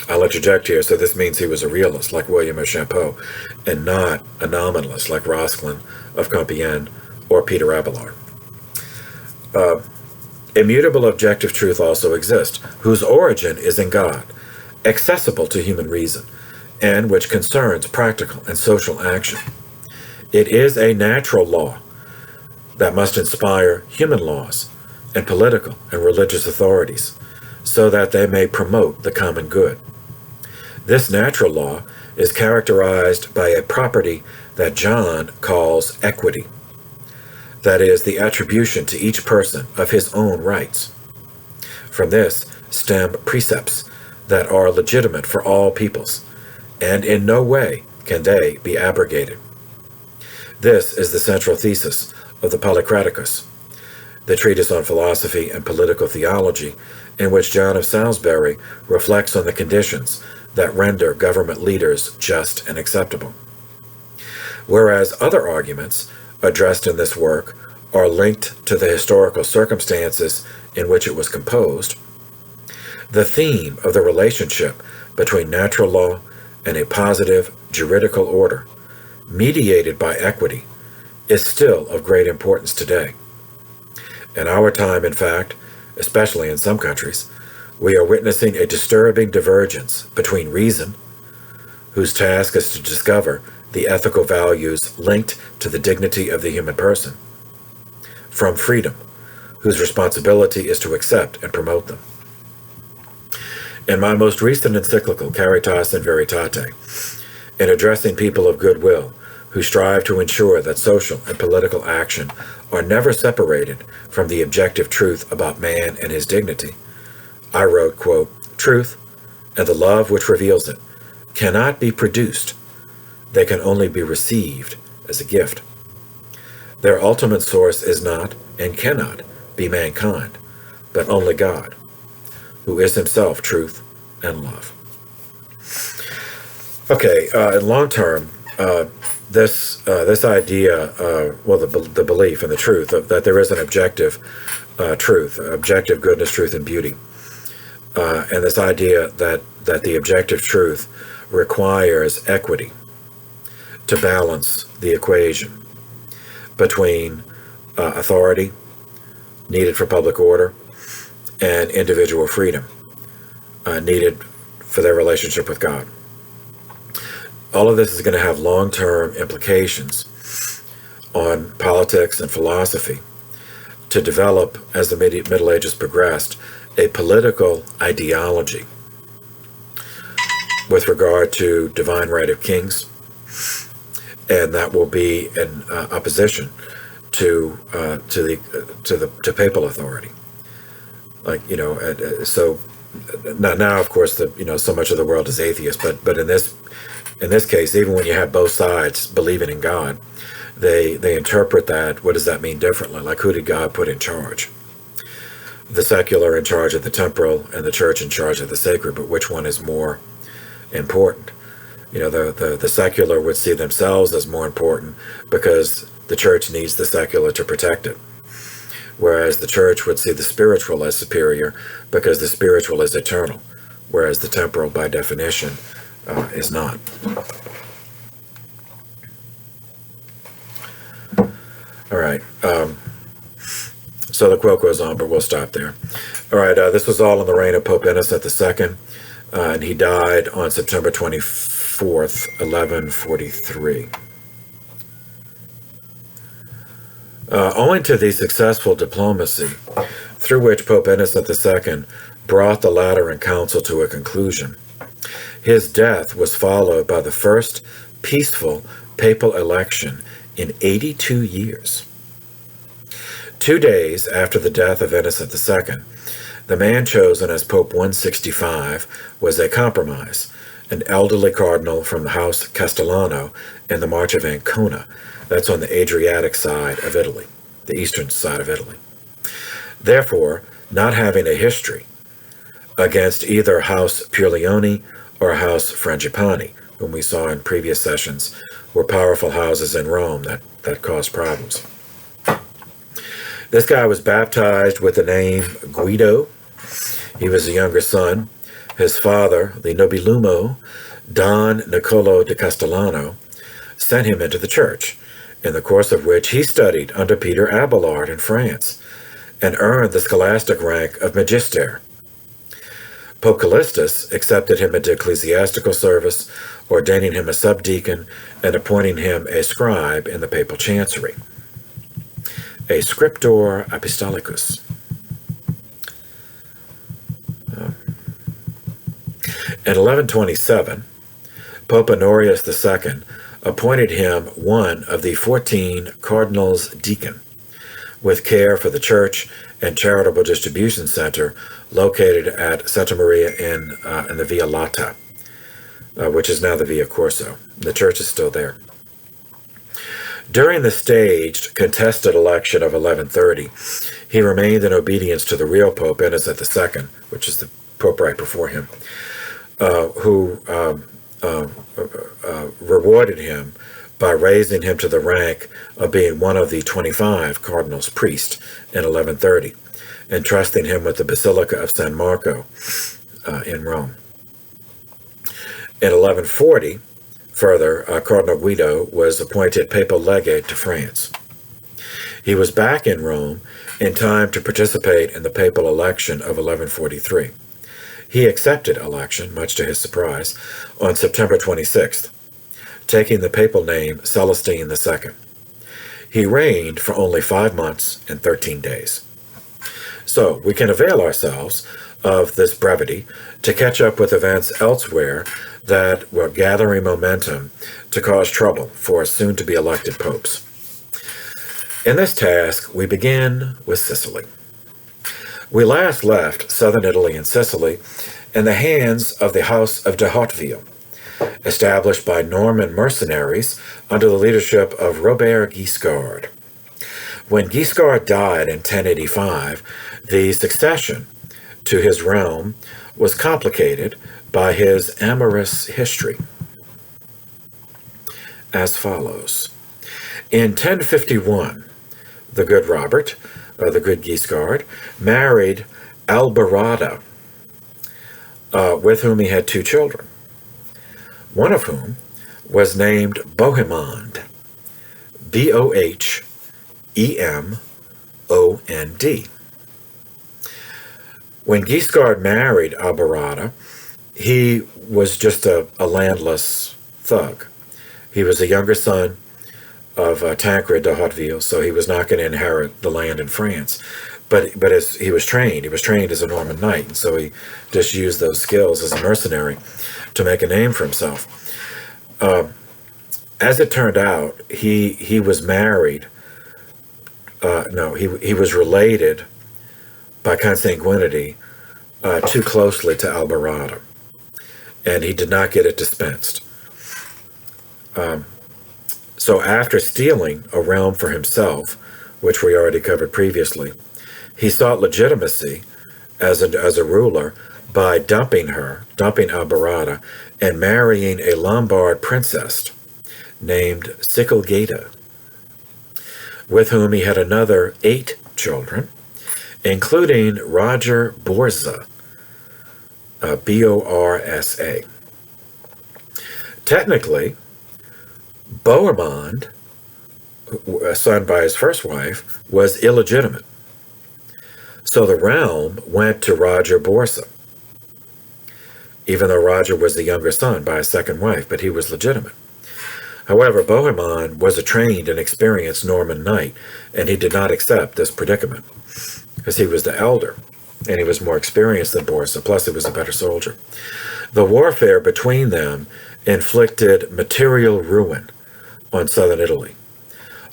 I'll interject here, so this means he was a realist like William of Champeaux, and not a nominalist like Roscelin of Compiègne or Peter Abelard. Immutable objective truth also exists, whose origin is in God, accessible to human reason, and which concerns practical and social action. It is a natural law that must inspire human laws and political and religious authorities so that they may promote the common good. This natural law is characterized by a property that John calls equity, that is, the attribution to each person of his own rights. From this stem precepts that are legitimate for all peoples, and in no way can they be abrogated. This is the central thesis of the Polycraticus, the treatise on philosophy and political theology, in which John of Salisbury reflects on the conditions that render government leaders just and acceptable. whereas other arguments addressed in this work are linked to the historical circumstances in which it was composed. The theme of the relationship between natural law and a positive juridical order, mediated by equity, is still of great importance today. In our time, in fact, especially in some countries, we are witnessing a disturbing divergence between reason, whose task is to discover the ethical values linked to the dignity of the human person, from freedom, whose responsibility is to accept and promote them. In my most recent encyclical, Caritas in Veritate, in addressing people of goodwill who strive to ensure that social and political action are never separated from the objective truth about man and his dignity, I wrote, quote, "Truth and the love which reveals it cannot be produced. They can only be received as a gift. Their ultimate source is not and cannot be mankind, but only God, who is himself truth and love." Okay, in long term, this idea, the belief and the truth of that there is an objective truth, objective goodness, truth, and beauty, and this idea that the objective truth requires equity to balance the equation between authority needed for public order and individual freedom needed for their relationship with God. All of this is going to have long-term implications on politics and philosophy to develop, as the Middle Ages progressed, a political ideology with regard to divine right of kings, and that will be in opposition to papal authority. So now of course so much of the world is atheist, but in this case, even when you have both sides believing in God, they interpret that. What does that mean differently? Like, who did God put in charge? The secular in charge of the temporal, and the church in charge of the sacred. But which one is more important? The secular would see themselves as more important because the church needs the secular to protect it, whereas the church would see the spiritual as superior because the spiritual is eternal, whereas the temporal, by definition, is not. All right. So the quote goes on, but we'll stop there. All right. This was all in the reign of Pope Innocent II, and he died on September 24th, 1143. Owing to the successful diplomacy through which Pope Innocent II brought the Lateran Council to a conclusion, his death was followed by the first peaceful papal election in 82 years. 2 days after the death of Innocent II, the man chosen as Pope 165 was a compromise, an elderly cardinal from the House Castellano in the March of Ancona. That's on the Adriatic side of Italy, the eastern side of Italy. Therefore, not having a history against either House Puglioni or House Frangipani, whom we saw in previous sessions, were powerful houses in Rome that caused problems. This guy was baptized with the name Guido. He was the younger son. His father, the nobilumo, Don Niccolo de Castellano, sent him into the church, in the course of which he studied under Peter Abelard in France, and earned the scholastic rank of Magister. Pope Callistus accepted him into ecclesiastical service, ordaining him a subdeacon and appointing him a scribe in the papal chancery, a scriptor apostolicus. In 1127, Pope Honorius II appointed him one of the 14 cardinals deacon, with care for the church and charitable distribution center located at Santa Maria in the Via Lata, which is now the Via Corso. The church is still there. During the staged, contested election of 1130, he remained in obedience to the real Pope Innocent II, which is the Pope right before him, who rewarded him by raising him to the rank of being one of the 25 cardinals priest in 1130, entrusting him with the Basilica of San Marco in Rome. In 1140, further, Cardinal Guido was appointed papal legate to France. He was back in Rome in time to participate in the papal election of 1143. He accepted election, much to his surprise, on September 26th, taking the papal name Celestine II. He reigned for only 5 months and 13 days. So we can avail ourselves of this brevity to catch up with events elsewhere that were gathering momentum to cause trouble for soon-to-be-elected popes. In this task, we begin with Sicily. We last left southern Italy and Sicily in the hands of the House of de Hauteville, established by Norman mercenaries under the leadership of Robert Guiscard. When Guiscard died in 1085, the succession to his realm was complicated by his amorous history, as follows. In 1051, the good Robert, the good Guiscard, married Albarada, with whom he had 2 children, one of whom was named Bohemond, Bohemond. When Guiscard married Albarada, he was just a landless thug. He was a younger son of Tancred de Hauteville, so he was not going to inherit the land in France. But as he was trained as a Norman knight, and so he just used those skills as a mercenary to make a name for himself. As it turned out, he was married. He was related by consanguinity too closely to Albarada, and he did not get it dispensed. So after stealing a realm for himself, which we already covered previously, he sought legitimacy as a ruler by dumping Albarada, and marrying a Lombard princess named Sicilgata, with whom he had another 8 children, including Roger Borsa, Borsa. Technically, Bohemond, a son by his first wife, was illegitimate. So the realm went to Roger Borsa, even though Roger was the younger son by his second wife, but he was legitimate. However, Bohemond was a trained and experienced Norman knight, and he did not accept this predicament, because he was the elder, and he was more experienced than Borsa, plus he was a better soldier. The warfare between them inflicted material ruin on southern Italy,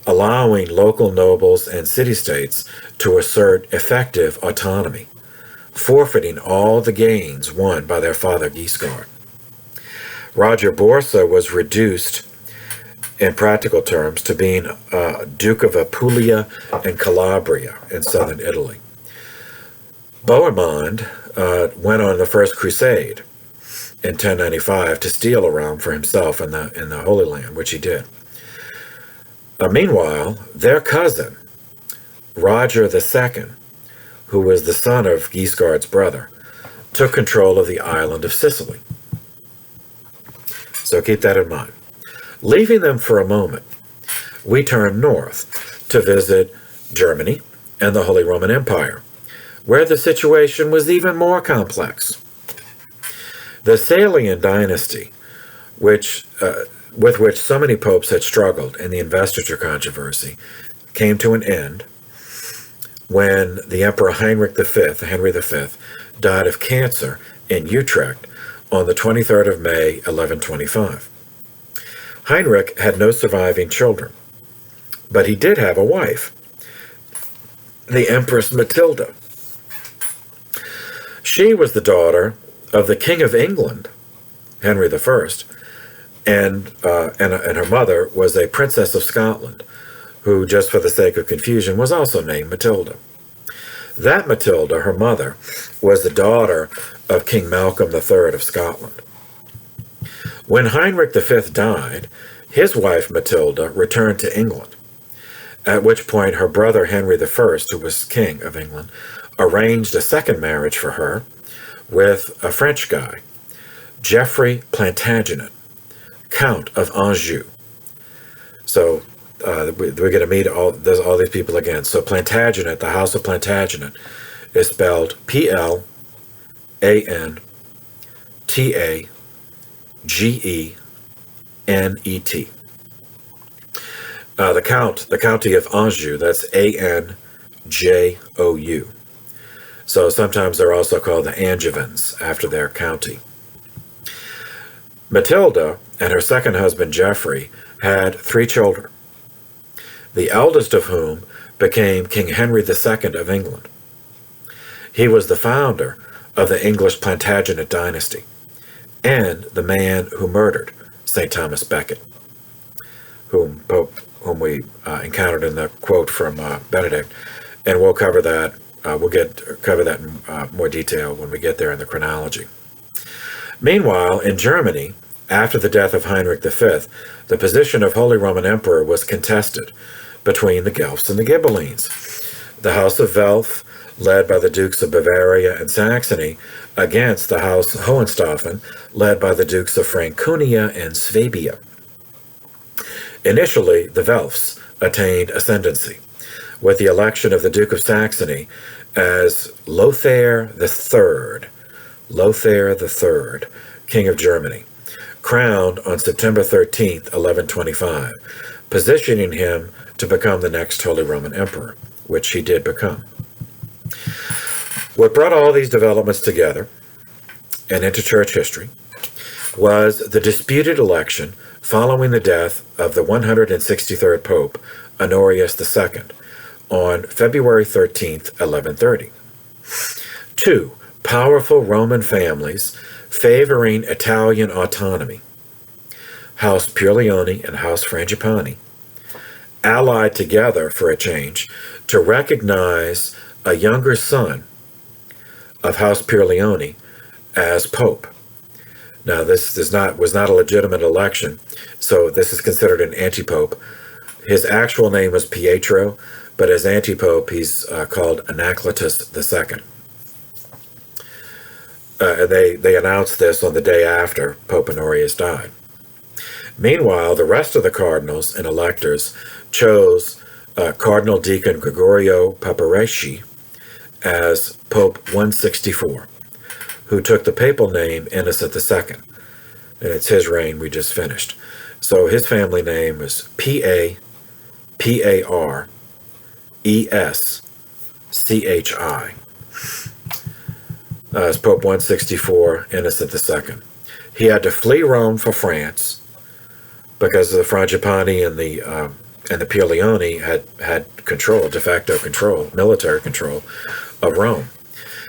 allowing local nobles and city-states to assert effective autonomy, forfeiting all the gains won by their father Guiscard. Roger Borsa was reduced, in practical terms, to being Duke of Apulia and Calabria in southern Italy. Bohemond went on the First Crusade in 1095 to steal a realm for himself in the Holy Land, which he did. Meanwhile, their cousin, Roger II, who was the son of Guiscard's brother, took control of the island of Sicily. So keep that in mind. Leaving them for a moment, we turn north to visit Germany and the Holy Roman Empire, where the situation was even more complex. The Salian dynasty, with which so many popes had struggled in the investiture controversy, came to an end when the Emperor Henry V, died of cancer in Utrecht on the 23rd of May, 1125. Heinrich had no surviving children, but he did have a wife, the Empress Matilda. She was the daughter of the King of England, Henry I, and her mother was a princess of Scotland, who, just for the sake of confusion, was also named Matilda. That Matilda, her mother, was the daughter of King Malcolm III of Scotland. When Heinrich V died, His wife Matilda returned to England, at which point her brother Henry I, who was King of England, arranged a second marriage for her with a French guy, Geoffrey Plantagenet, Count of Anjou. So we're going to meet all these people again. So Plantagenet, the House of Plantagenet, is spelled Plantagenet. The county of Anjou, that's Anjou. So sometimes they're also called the Angevins after their county. Matilda and her second husband Geoffrey had 3 children, the eldest of whom became King Henry II of England. He was the founder of the English Plantagenet dynasty and the man who murdered St. Thomas Becket, whom we encountered in the quote from Benedict, and we'll cover that. Cover that in more detail when we get there in the chronology. Meanwhile, in Germany, after the death of Heinrich V, the position of Holy Roman Emperor was contested between the Guelphs and the Ghibellines. The House of Welf, led by the Dukes of Bavaria and Saxony, against the House Hohenstaufen, led by the Dukes of Franconia and Swabia. Initially, the Welfs attained ascendancy, with the election of the Duke of Saxony as Lothair III, King of Germany, crowned on September 13th, 1125, positioning him to become the next Holy Roman Emperor, which he did become. What brought all these developments together and into church history was the disputed election following the death of the 163rd Pope, Honorius II, on February 13th, 1130. 2 powerful Roman families favoring Italian autonomy, House Puleoni and House Frangipani, allied together for a change to recognize a younger son of House Puleoni as Pope. Now, this was not a legitimate election, so this is considered an anti-pope. His actual name was Pietro, but as anti-pope, he's called Anacletus II. They announced this on the day after Pope Honorius died. Meanwhile, the rest of the cardinals and electors chose Cardinal Deacon Gregorio Papareschi as Pope 164, who took the papal name Innocent II, and it's his reign we just finished. So his family name is Papareschi, as Pope 164, Innocent II. He had to flee Rome for France because the Frangipani and the Puleoni had control, de facto control, military control of Rome.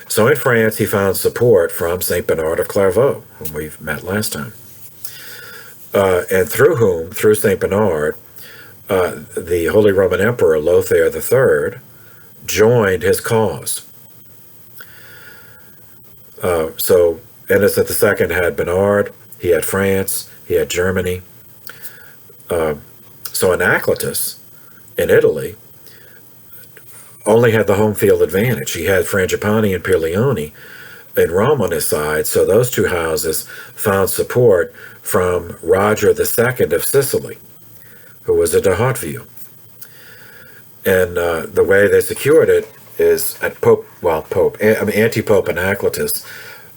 So in France, he found support from Saint Bernard of Clairvaux, whom we've met last time, and through Saint Bernard, the Holy Roman Emperor Lothair III joined his cause. So Innocent II had Bernard, he had France, he had Germany. So Anacletus in Italy only had the home field advantage. He had Frangipani and Puleoni in Rome on his side, so those 2 houses found support from Roger II of Sicily, who was a de Hauteville. And the way they secured it is anti-Pope Anacletus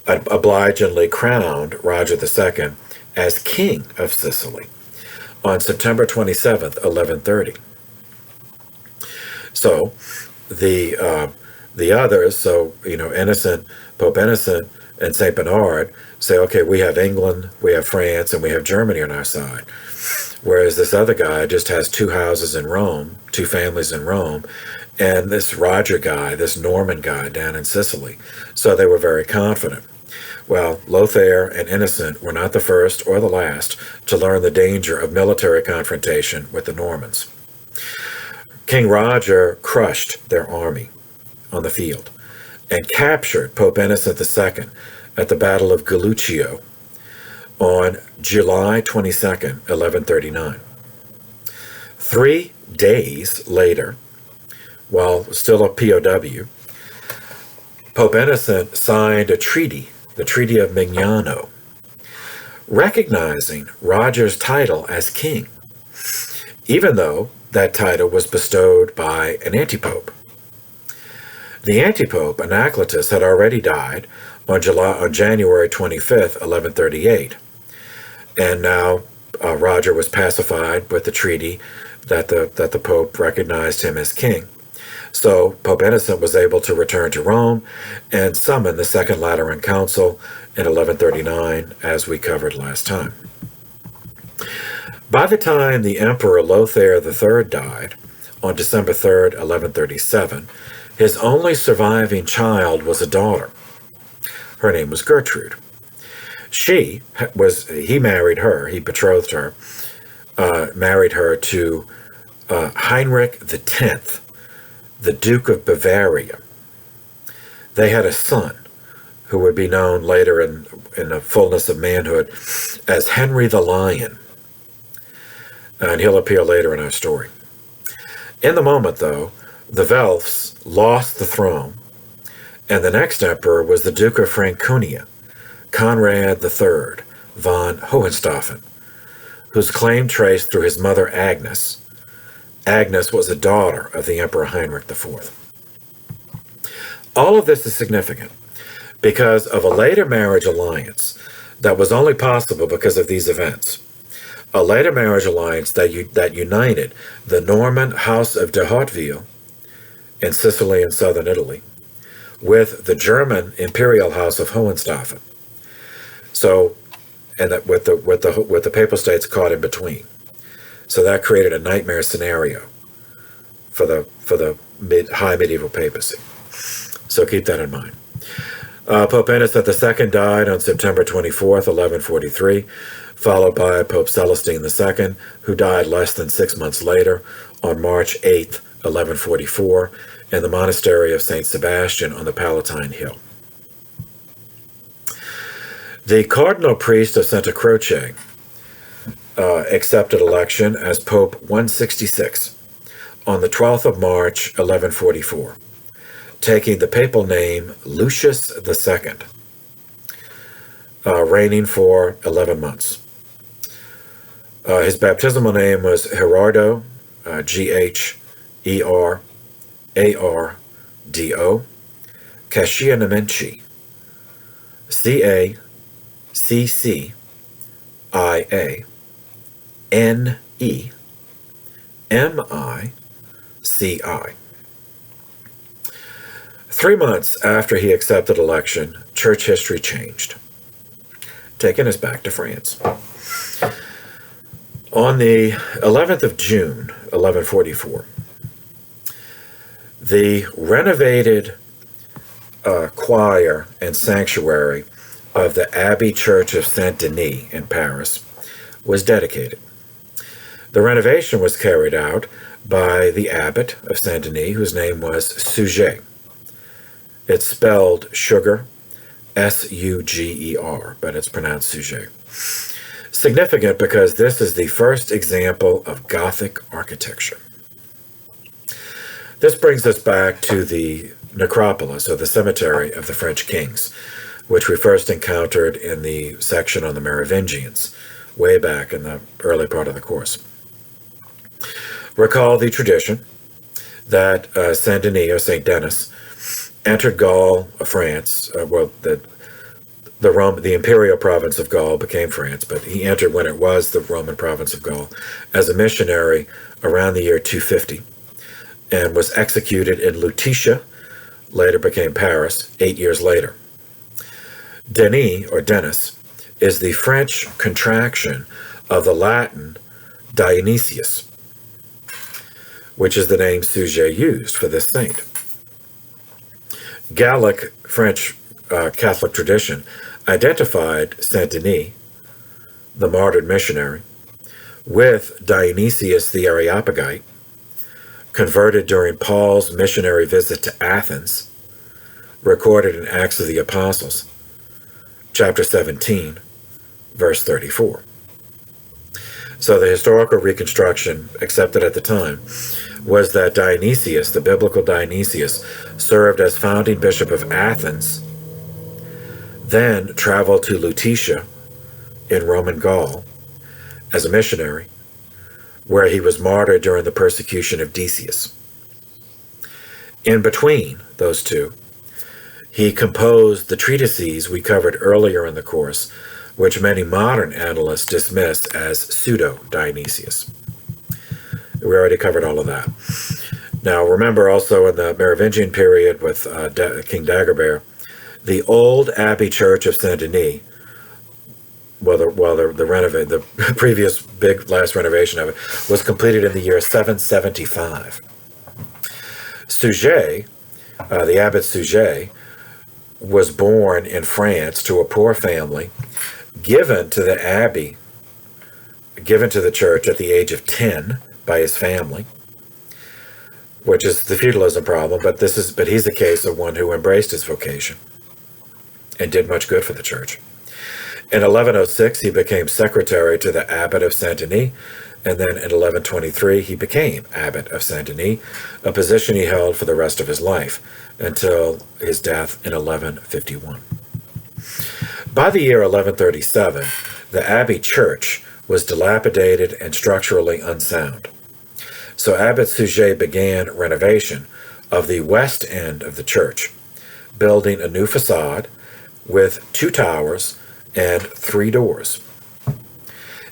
obligingly crowned Roger II as King of Sicily on September 27th, 1130. So the others, Pope Innocent and Saint Bernard, say, okay, we have England, we have France, and we have Germany on our side. Whereas this other guy just has 2 houses in Rome, 2 families in Rome, and this Roger guy, this Norman guy down in Sicily. So they were very confident. Well, Lothair and Innocent were not the first or the last to learn the danger of military confrontation with the Normans. King Roger crushed their army on the field and captured Pope Innocent II at the Battle of Galluccio on July 22nd, 1139. 3 days later, while still a POW, Pope Innocent signed a treaty, the Treaty of Mignano, recognizing Roger's title as king, even though that title was bestowed by an antipope. The antipope, Anacletus, had already died on January 25th, 1138, and now Roger was pacified with the treaty that the Pope recognized him as king. So Pope Innocent was able to return to Rome and summon the Second Lateran Council in 1139, as we covered last time. By the time the Emperor Lothair III died on December 3rd, 1137, his only surviving child was a daughter. Her name was Gertrude. He betrothed her, married her to Heinrich X, the Duke of Bavaria. They had a son who would be known later in the fullness of manhood as Henry the Lion. And he'll appear later in our story. In the moment, though, the Welfs lost the throne, and the next emperor was the Duke of Franconia, Conrad III von Hohenstaufen, whose claim traced through his mother Agnes. Agnes was a daughter of the Emperor Heinrich IV. All of this is significant because of a later marriage alliance that was only possible because of these events. A later marriage alliance that united the Norman House of de Hauteville in Sicily and southern Italy with the German Imperial House of Hohenstaufen. So, and that with the Papal States caught in between. So that created a nightmare scenario for the high medieval papacy. So keep that in mind. Pope Innocent II died on September 24th, 1143, followed by Pope Celestine II, who died less than 6 months later on March 8th, 1144, in the monastery of St. Sebastian on the Palatine Hill. The cardinal priest of Santa Croce accepted election as Pope 166 on the 12th of March, 1144, taking the papal name Lucius II, reigning for 11 months. His baptismal name was Gerardo, Gerardo, Cascianamenci, Caccianemici. 3 months after he accepted election, church history changed, taking us back to France. On the 11th of June, 1144, the renovated choir and sanctuary of the Abbey Church of Saint-Denis in Paris was dedicated. The renovation was carried out by the abbot of Saint-Denis, whose name was Suger. It's spelled sugar, S-U-G-E-R, but it's pronounced Suger. Significant because this is the first example of Gothic architecture. This brings us back to the necropolis, or the cemetery of the French kings, which we first encountered in the section on the Merovingians, way back in the early part of the course. Recall the tradition that Saint-Denis, or Saint Denis, entered Gaul, France. The imperial province of Gaul became France, but he entered when it was the Roman province of Gaul as a missionary around the year 250, and was executed in Lutetia, later became Paris, 8 years later. Denis, or Denis, is the French contraction of the Latin Dionysius, which is the name Suger used for this saint. Gallic French Catholic tradition identified Saint-Denis, the martyred missionary, with Dionysius the Areopagite, converted during Paul's missionary visit to Athens, recorded in Acts of the Apostles, chapter 17, verse 34. So the historical reconstruction accepted at the time was that Dionysius, the biblical Dionysius, served as founding bishop of Athens, then traveled to Lutetia in Roman Gaul as a missionary, where he was martyred during the persecution of Decius. In between those two, he composed the treatises we covered earlier in the course, which many modern analysts dismiss as pseudo-Dionysius. We already covered all of that. Now, remember also in the Merovingian period with King Dagobert, the old abbey church of Saint-Denis, the previous big last renovation of it, was completed in the year 775. Suger, the abbot Suger, was born in France to a poor family, given to the abbey, given to the church at the age of 10 by his family, which is the feudalism problem, but he's a case of one who embraced his vocation and did much good for the church. In 1106, he became secretary to the abbot of Saint-Denis, and then in 1123, he became abbot of Saint-Denis, a position he held for the rest of his life until his death in 1151. By the year 1137, the abbey church was dilapidated and structurally unsound. So Abbot Suger began renovation of the west end of the church, building a new facade with 2 towers and 3 doors.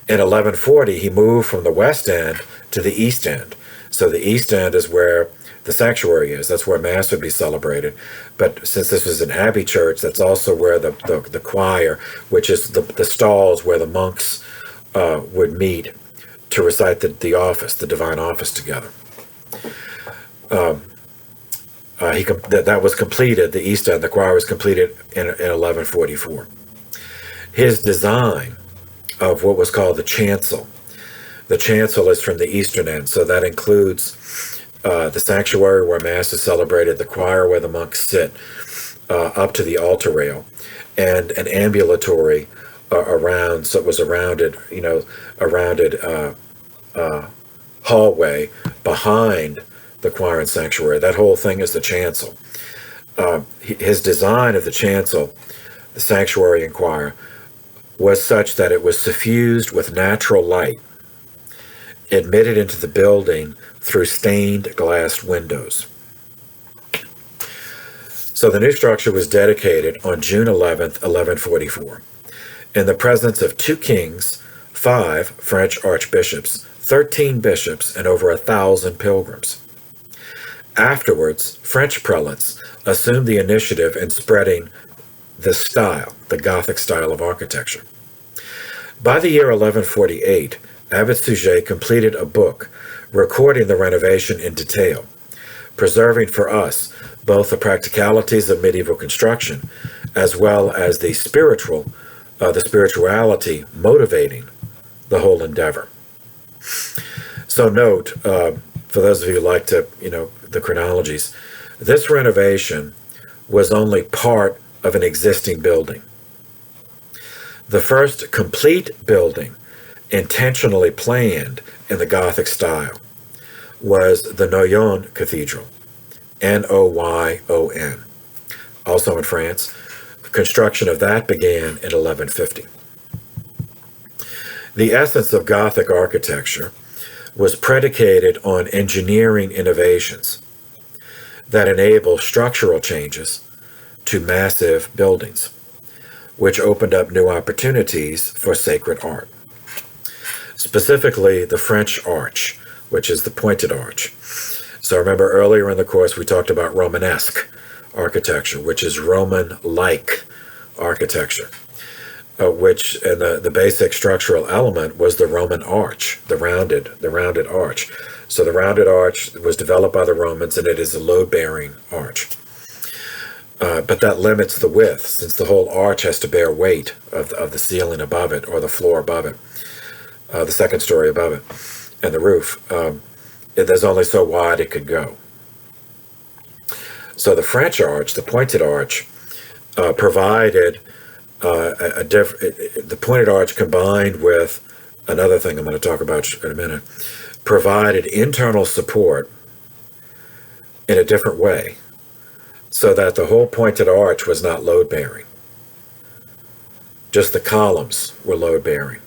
In 1140, he moved from the west end to the east end. So the east end is where the sanctuary is. That's where Mass would be celebrated. But since this was an abbey church, that's also where the choir, which is the stalls where the monks would meet to recite the office, the divine office together. That was completed, the east end, the choir was completed in 1144. His design of what was called the chancel. The chancel is from the eastern end, so that includes the sanctuary where Mass is celebrated, the choir where the monks sit, up to the altar rail, and an ambulatory around, so it was a rounded hallway behind the choir and sanctuary. That whole thing is the chancel. His design of the chancel, the sanctuary and choir, was such that it was suffused with natural light, admitted into the building through stained glass windows. So the new structure was dedicated on June 11th, 1144, in the presence of 2 kings, 5 French archbishops, 13 bishops, and over 1,000 pilgrims. Afterwards, French prelates assumed the initiative in spreading the style, the Gothic style of architecture. By the year 1148, Abbot Suger completed a book recording the renovation in detail, preserving for us both the practicalities of medieval construction as well as the spirituality motivating the whole endeavor. So note, for those of you who like to, the chronologies, this renovation was only part of an existing building. The first complete building intentionally planned in the Gothic style was the Noyon Cathedral, Noyon, also in France. Construction of that began in 1150. The essence of Gothic architecture was predicated on engineering innovations that enable structural changes to massive buildings, which opened up new opportunities for sacred art. Specifically, the French arch, which is the pointed arch. So remember earlier in the course we talked about Romanesque architecture, which is Roman-like architecture, which and the basic structural element was the Roman arch, the rounded arch. So the rounded arch was developed by the Romans, and it is a load-bearing arch. But that limits the width, since the whole arch has to bear weight of the ceiling above it or the floor above it, the second story above it, and the roof. There's only so wide it could go. So the French arch, the pointed arch, provided The pointed arch combined with another thing I'm going to talk about in a minute provided internal support in a different way, so that the whole pointed arch was not load bearing. Just the columns were load bearing,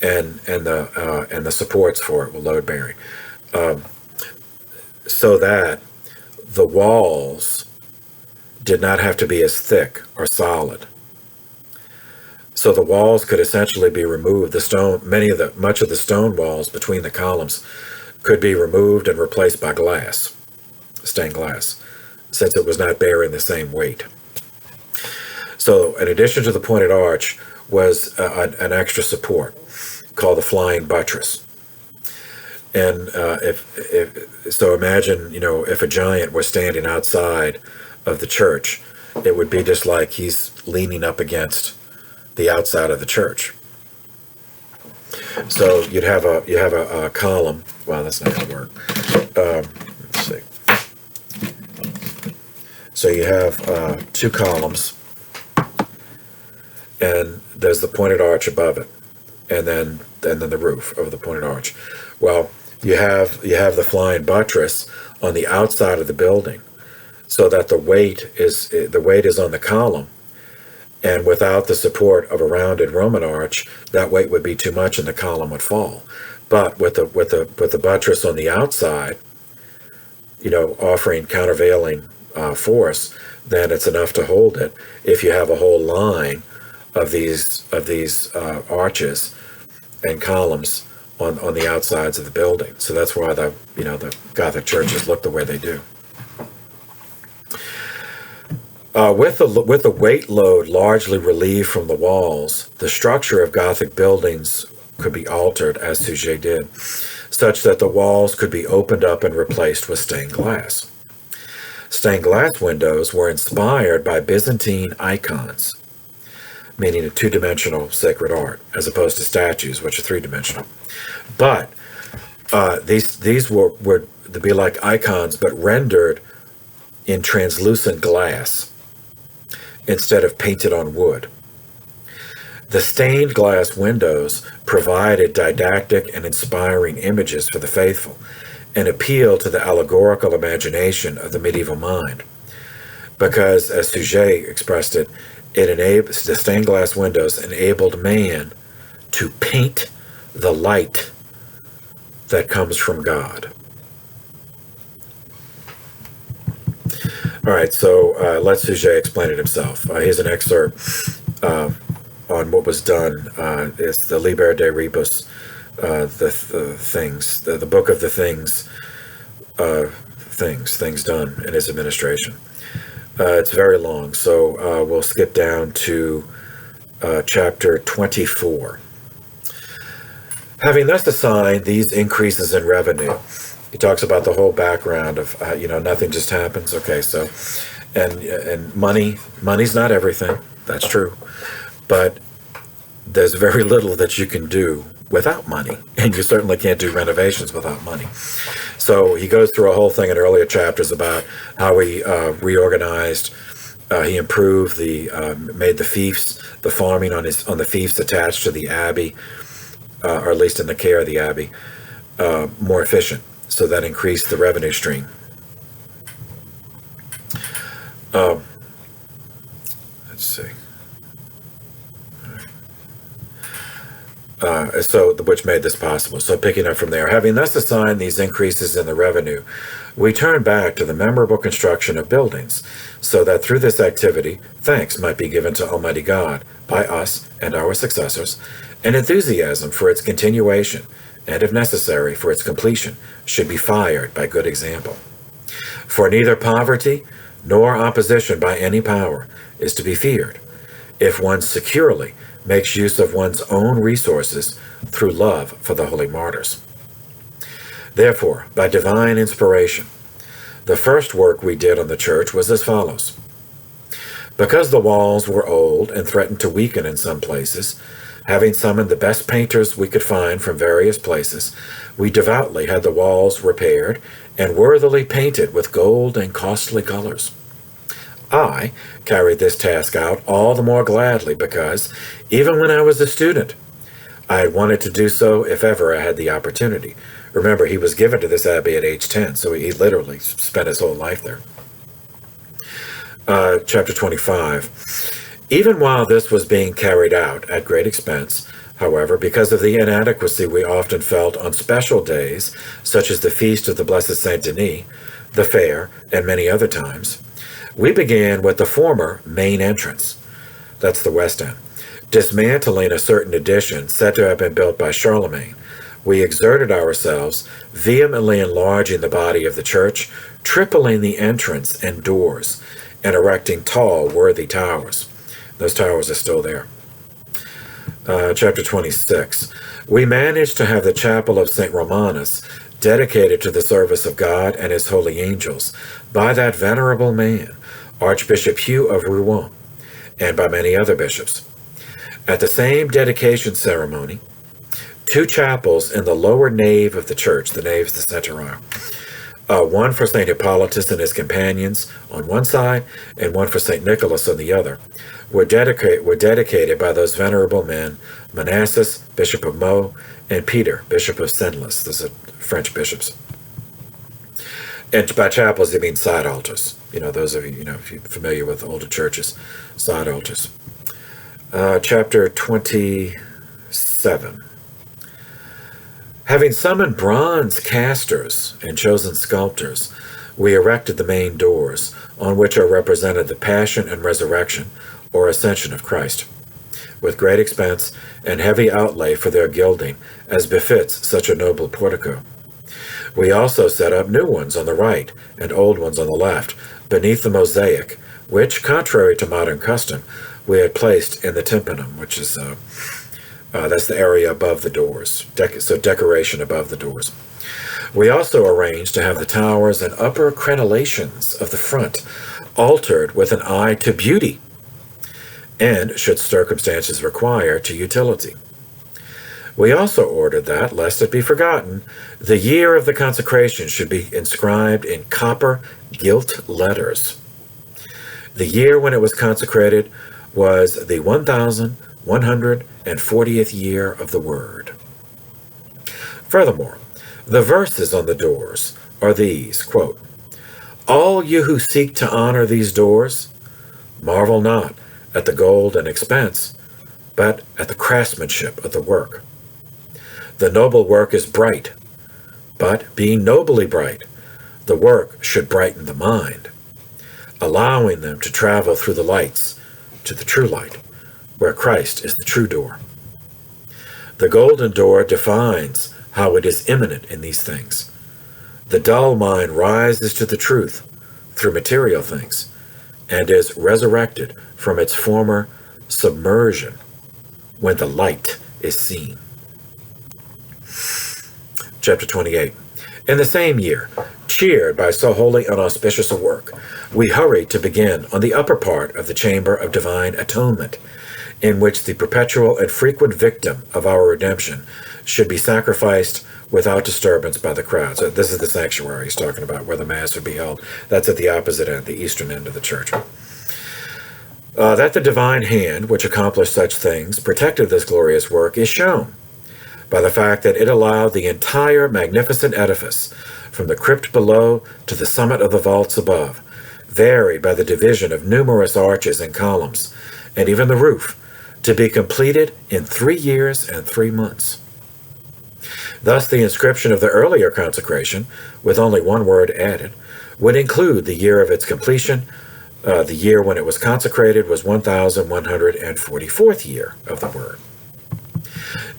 and the supports for it were load bearing, so that the walls did not have to be as thick or solid. So the walls could essentially be removed. Much of the stone walls between the columns could be removed and replaced by glass, stained glass, since it was not bearing the same weight. So in addition to the pointed arch was an extra support called the flying buttress. And so imagine, if a giant was standing outside of the church, it would be just like he's leaning up against the outside of the church. So you have a column. Well, that's not going to work. Let's see. So you have two columns, and there's the pointed arch above it, and then the roof over the pointed arch. Well, you have the flying buttress on the outside of the building, so that the weight is on the column, and without the support of a rounded Roman arch, that weight would be too much and the column would fall. But with the buttress on the outside, offering countervailing force, then it's enough to hold it. If you have a whole line of these arches and columns on the outsides of the building, so that's why the Gothic churches look the way they do. With the weight load largely relieved from the walls, the structure of Gothic buildings could be altered, as Suger did, such that the walls could be opened up and replaced with stained glass. Stained glass windows were inspired by Byzantine icons, meaning a two-dimensional sacred art, as opposed to statues, which are three-dimensional. But these were to be like icons, but rendered in translucent glass instead of painted on wood. The stained glass windows provided didactic and inspiring images for the faithful and appealed to the allegorical imagination of the medieval mind. Because, as Suger expressed it, the stained glass windows enabled man to paint the light that comes from God. All right, so let Suger explain it himself. Here's an excerpt on what was done. It's the Liber de Rebus, the book of the things done in his administration. It's very long, so we'll skip down to chapter 24. Having thus assigned these increases in revenue, he talks about the whole background of nothing just happens. Okay, so and money's not everything. That's true, but there's very little that you can do without money, and you certainly can't do renovations without money. So he goes through a whole thing in earlier chapters about how he reorganized. He improved made the fiefs, the farming on the fiefs attached to the abbey, or at least in the care of the abbey, more efficient. So that increased the revenue stream. Let's see. Which made this possible. So picking up from there, having thus assigned these increases in the revenue, we turn back to the memorable construction of buildings, so that through this activity, thanks might be given to Almighty God by us and our successors, and enthusiasm for its continuation, and if necessary for its completion, should be fired by good example. For neither poverty nor opposition by any power is to be feared, if one securely makes use of one's own resources through love for the holy martyrs. Therefore, by divine inspiration, the first work we did on the church was as follows. Because the walls were old and threatened to weaken in some places, having summoned the best painters we could find from various places, we devoutly had the walls repaired and worthily painted with gold and costly colors. I carried this task out all the more gladly because, even when I was a student, I had wanted to do so if ever I had the opportunity. Remember, he was given to this abbey at age 10, so he literally spent his whole life there. Chapter 25. Even while this was being carried out at great expense, however, because of the inadequacy we often felt on special days, such as the Feast of the Blessed Saint Denis, the Fair, and many other times, we began with the former main entrance. That's the west end. Dismantling a certain addition said to have been built by Charlemagne, we exerted ourselves, vehemently enlarging the body of the church, tripling the entrance and doors, and erecting tall, worthy towers. Those towers are still there. Chapter 26. We managed to have the chapel of St. Romanus dedicated to the service of God and his holy angels by that venerable man, Archbishop Hugh of Rouen, and by many other bishops. At the same dedication ceremony, 2 chapels in the lower nave of the church, the nave is the Metairie, one for St. Hippolytus and his companions on one side, and one for St. Nicholas on the other, were dedicated by those venerable men, Manasses, Bishop of Meaux, and Peter, Bishop of Senlis. Those are French bishops. And by chapels, they mean side altars. Those of you, if you're familiar with older churches, side altars. Chapter 27. Having summoned bronze casters and chosen sculptors, we erected the main doors, on which are represented the Passion and Resurrection, or Ascension of Christ, with great expense and heavy outlay for their gilding, as befits such a noble portico. We also set up new ones on the right and old ones on the left, beneath the mosaic, which, contrary to modern custom, we had placed in the tympanum, which is that's the area above the doors, so decoration above the doors. We also arranged to have the towers and upper crenellations of the front altered with an eye to beauty, and, should circumstances require, to utility. We also ordered that, lest it be forgotten, the year of the consecration should be inscribed in copper gilt letters. The year when it was consecrated was the 1140th year of the Word. Furthermore, the verses on the doors are these, quote, all you who seek to honor these doors, marvel not at the gold and expense, but at the craftsmanship of the work. The noble work is bright, but being nobly bright, the work should brighten the mind, allowing them to travel through the lights to the true light, where Christ is the true door. The golden door defines how it is immanent in these things. The dull mind rises to the truth through material things, and is resurrected from its former submersion when the light is seen. Chapter 28. In the same year, cheered by so holy and auspicious a work, we hurried to begin on the upper part of the chamber of divine atonement, in which the perpetual and frequent victim of our redemption should be sacrificed without disturbance by the crowd. So this is the sanctuary he's talking about, where the Mass would be held. That's at the opposite end, the eastern end of the church. That the divine hand, which accomplished such things, protected this glorious work, is shown by the fact that it allowed the entire magnificent edifice, from the crypt below to the summit of the vaults above, varied by the division of numerous arches and columns, and even the roof, to be completed in 3 years and 3 months. Thus, the inscription of the earlier consecration, with only one word added, would include the year of its completion. The year when it was consecrated was 1144th year of the Word.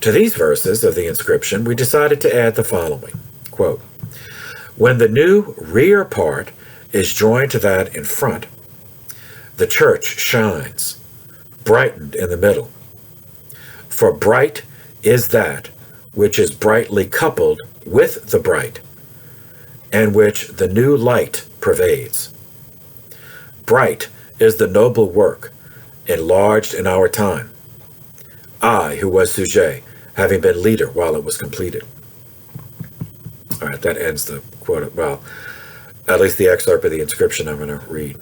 To these verses of the inscription, we decided to add the following, quote, when the new rear part is joined to that in front, the church shines, brightened in the middle. For bright is that which is brightly coupled with the bright, and which the new light pervades. Bright is the noble work, enlarged in our time, I, who was sujet, having been leader while it was completed. All right, that ends the quote, well, at least the excerpt of the inscription I'm going to read.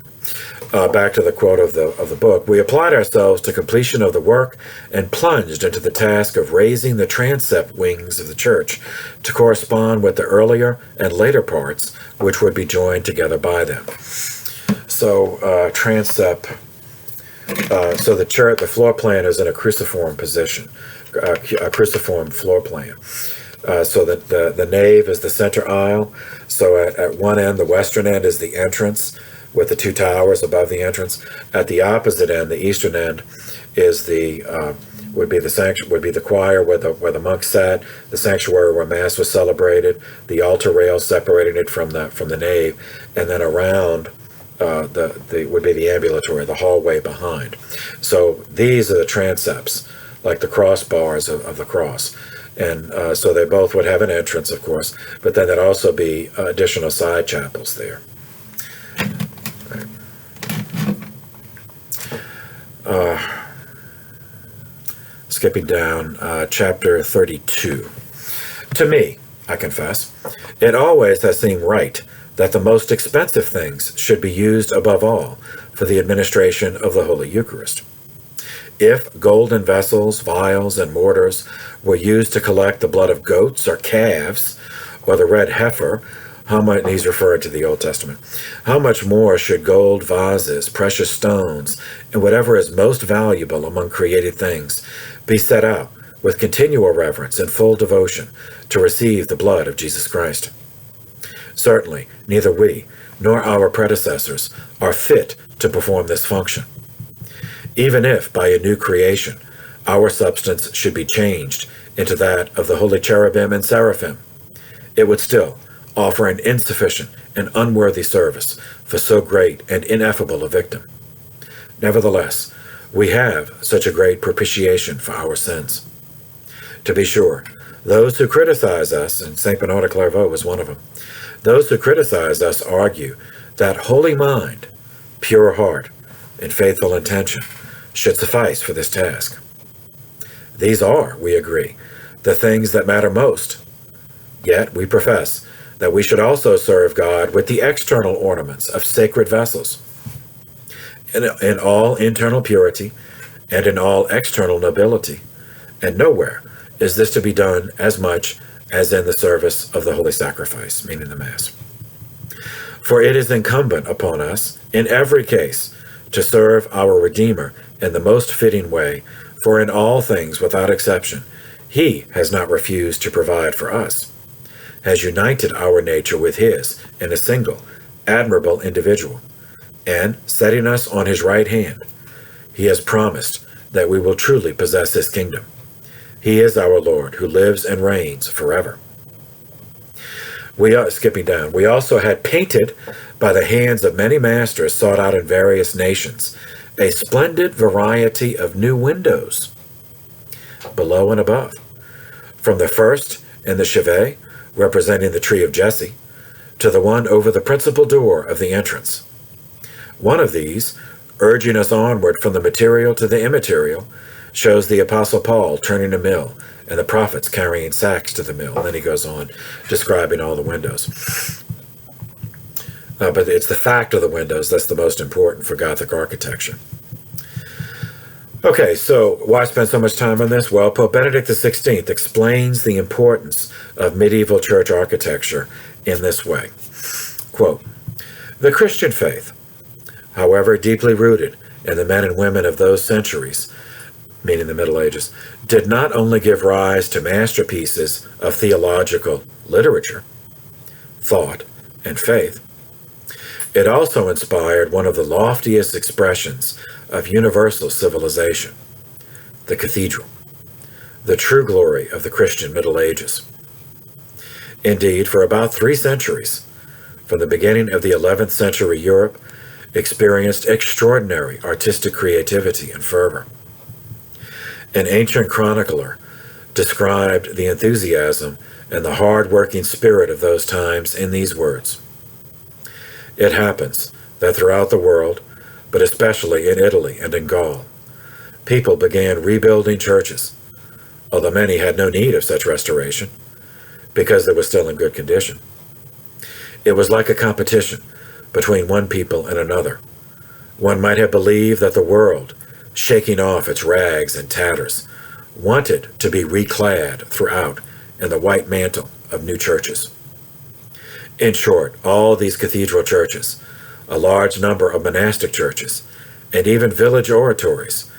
Back to the quote of the book, we applied ourselves to completion of the work and plunged into the task of raising the transept wings of the church to correspond with the earlier and later parts which would be joined together by them. So transept, so the floor plan is in a cruciform position, a cruciform floor plan. So that the nave is the center aisle. So at one end, the western end, is the entrance, with the two towers above the entrance. At the opposite end, the eastern end, is would be the choir where the monks sat, the sanctuary where mass was celebrated, the altar rail separating it from the nave, and then around would be the ambulatory, the hallway behind. So these are the transepts, like the crossbars of the cross. And so they both would have an entrance, of course, but then there'd also be additional side chapels there. Skipping down, chapter 32. To me, I confess, it always has seemed right that the most expensive things should be used above all for the administration of the Holy Eucharist. If golden vessels, vials, and mortars were used to collect the blood of goats or calves, or the red heifer, he's referring to the Old Testament, how much more should gold vases, precious stones, and whatever is most valuable among created things be set out with continual reverence and full devotion to receive the blood of Jesus Christ? Certainly, neither we nor our predecessors are fit to perform this function. Even if, by a new creation, our substance should be changed into that of the holy cherubim and seraphim, it would still offer an insufficient and unworthy service for so great and ineffable a victim. Nevertheless, we have such a great propitiation for our sins. To be sure, those who criticize us, and St. Bernard of Clairvaux was one of them, those who criticize us argue that holy mind, pure heart, and faithful intention should suffice for this task. These are, we agree, the things that matter most. Yet we profess that we should also serve God with the external ornaments of sacred vessels, in all internal purity and in all external nobility, and nowhere is this to be done as much as in the service of the holy sacrifice, meaning the Mass. For it is incumbent upon us, in every case, to serve our Redeemer in the most fitting way, for in all things, without exception, he has not refused to provide for us, has united our nature with his in a single, admirable individual, and, setting us on his right hand, he has promised that we will truly possess his kingdom. He is our Lord, who lives and reigns forever. We also had painted by the hands of many masters sought out in various nations a splendid variety of new windows, below and above, from the first in the chevet, representing the tree of Jesse, to the one over the principal door of the entrance. One of these, urging us onward from the material to the immaterial, shows the Apostle Paul turning a mill and the prophets carrying sacks to the mill. And then he goes on describing all the windows. But it's the fact of the windows that's the most important for Gothic architecture. Okay, so why spend so much time on this? Well, Pope Benedict XVI explains the importance of medieval church architecture in this way. Quote, "The Christian faith, however deeply rooted in the men and women of those centuries," meaning the Middle Ages, "did not only give rise to masterpieces of theological literature, thought, and faith, it also inspired one of the loftiest expressions of universal civilization, the cathedral, the true glory of the Christian Middle Ages. Indeed, for about 3 centuries, from the beginning of the 11th century, Europe experienced extraordinary artistic creativity and fervor. An ancient chronicler described the enthusiasm and the hard-working spirit of those times in these words: "It happens that throughout the world, but especially in Italy and in Gaul, people began rebuilding churches, although many had no need of such restoration, because they were still in good condition. It was like a competition between one people and another, One might have believed that the world, shaking off its rags and tatters, wanted to be reclad throughout in the white mantle of new churches. In short, all these cathedral churches, a large number of monastic churches, and even village oratories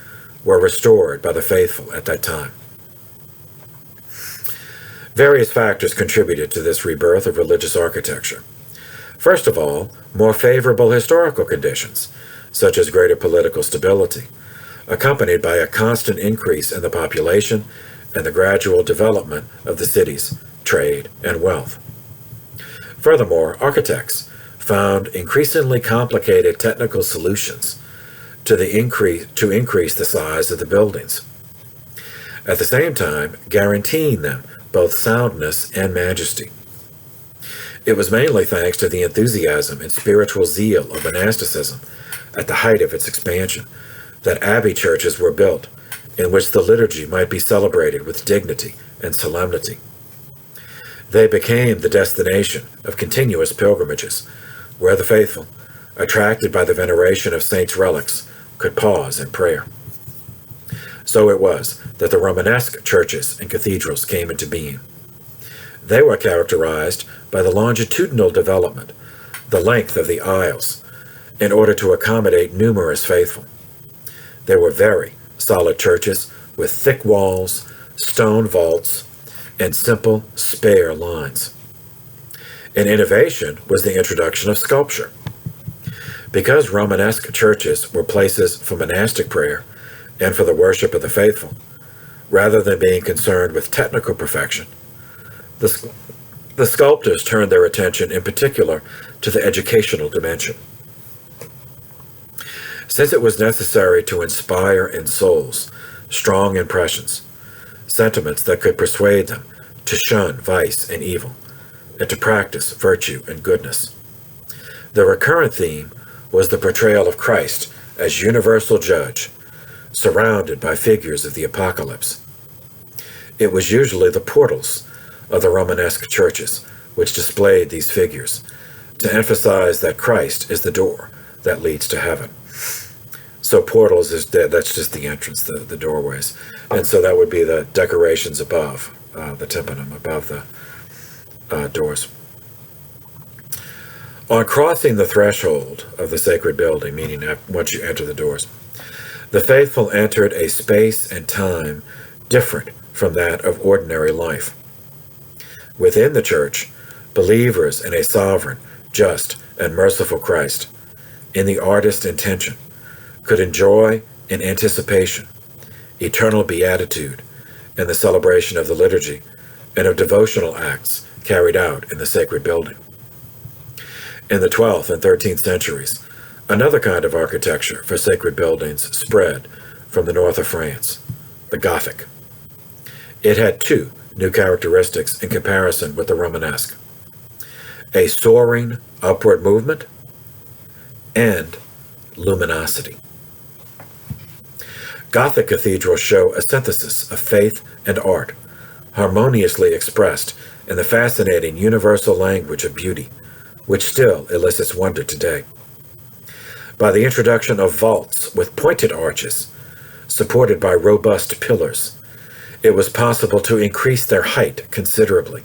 were restored by the faithful at that time. Various factors contributed to this rebirth of religious architecture. First of all, more favorable historical conditions, such as greater political stability, accompanied by a constant increase in the population and the gradual development of the cities, trade, and wealth. Furthermore, architects found increasingly complicated technical solutions to increase the size of the buildings, at the same time guaranteeing them both soundness and majesty. It was mainly thanks to the enthusiasm and spiritual zeal of monasticism at the height of its expansion that abbey churches were built in which the liturgy might be celebrated with dignity and solemnity. They became the destination of continuous pilgrimages, where the faithful, attracted by the veneration of saints' relics, could pause in prayer. So it was that the Romanesque churches and cathedrals came into being. They were characterized by the longitudinal development, the length of the aisles, in order to accommodate numerous faithful. They were very solid churches with thick walls, stone vaults, and simple, spare lines. An innovation was the introduction of sculpture. Because Romanesque churches were places for monastic prayer and for the worship of the faithful, rather than being concerned with technical perfection, the sculptors turned their attention in particular to the educational dimension. Since it was necessary to inspire in souls strong impressions, sentiments that could persuade them to shun vice and evil, and to practice virtue and goodness, the recurrent theme was the portrayal of Christ as universal judge, surrounded by figures of the apocalypse. It was usually the portals of the Romanesque churches which displayed these figures, to emphasize that Christ is the door that leads to heaven. So portals that's just the entrance, the doorways. And so that would be the decorations above, the tympanum, above the doors. On crossing the threshold of the sacred building, meaning once you enter the doors, the faithful entered a space and time different from that of ordinary life. Within the church, believers in a sovereign, just, and merciful Christ, in the artist's intention, could enjoy in anticipation eternal beatitude in the celebration of the liturgy and of devotional acts carried out in the sacred building. In the 12th and 13th centuries, another kind of architecture for sacred buildings spread from the north of France, the Gothic. It had two new characteristics in comparison with the Romanesque: a soaring upward movement and luminosity. Gothic cathedrals show a synthesis of faith and art, harmoniously expressed in the fascinating universal language of beauty, which still elicits wonder today. By the introduction of vaults with pointed arches, supported by robust pillars, it was possible to increase their height considerably.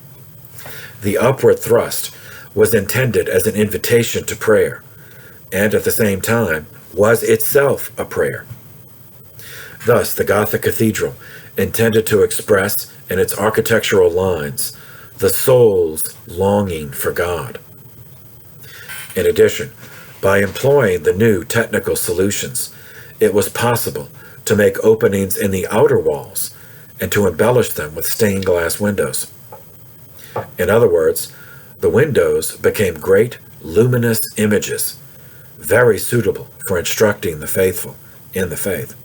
The upward thrust was intended as an invitation to prayer, and at the same time was itself a prayer. Thus, the Gothic cathedral intended to express in its architectural lines the soul's longing for God. In addition, by employing the new technical solutions, it was possible to make openings in the outer walls and to embellish them with stained glass windows. In other words, the windows became great luminous images, very suitable for instructing the faithful in the faith.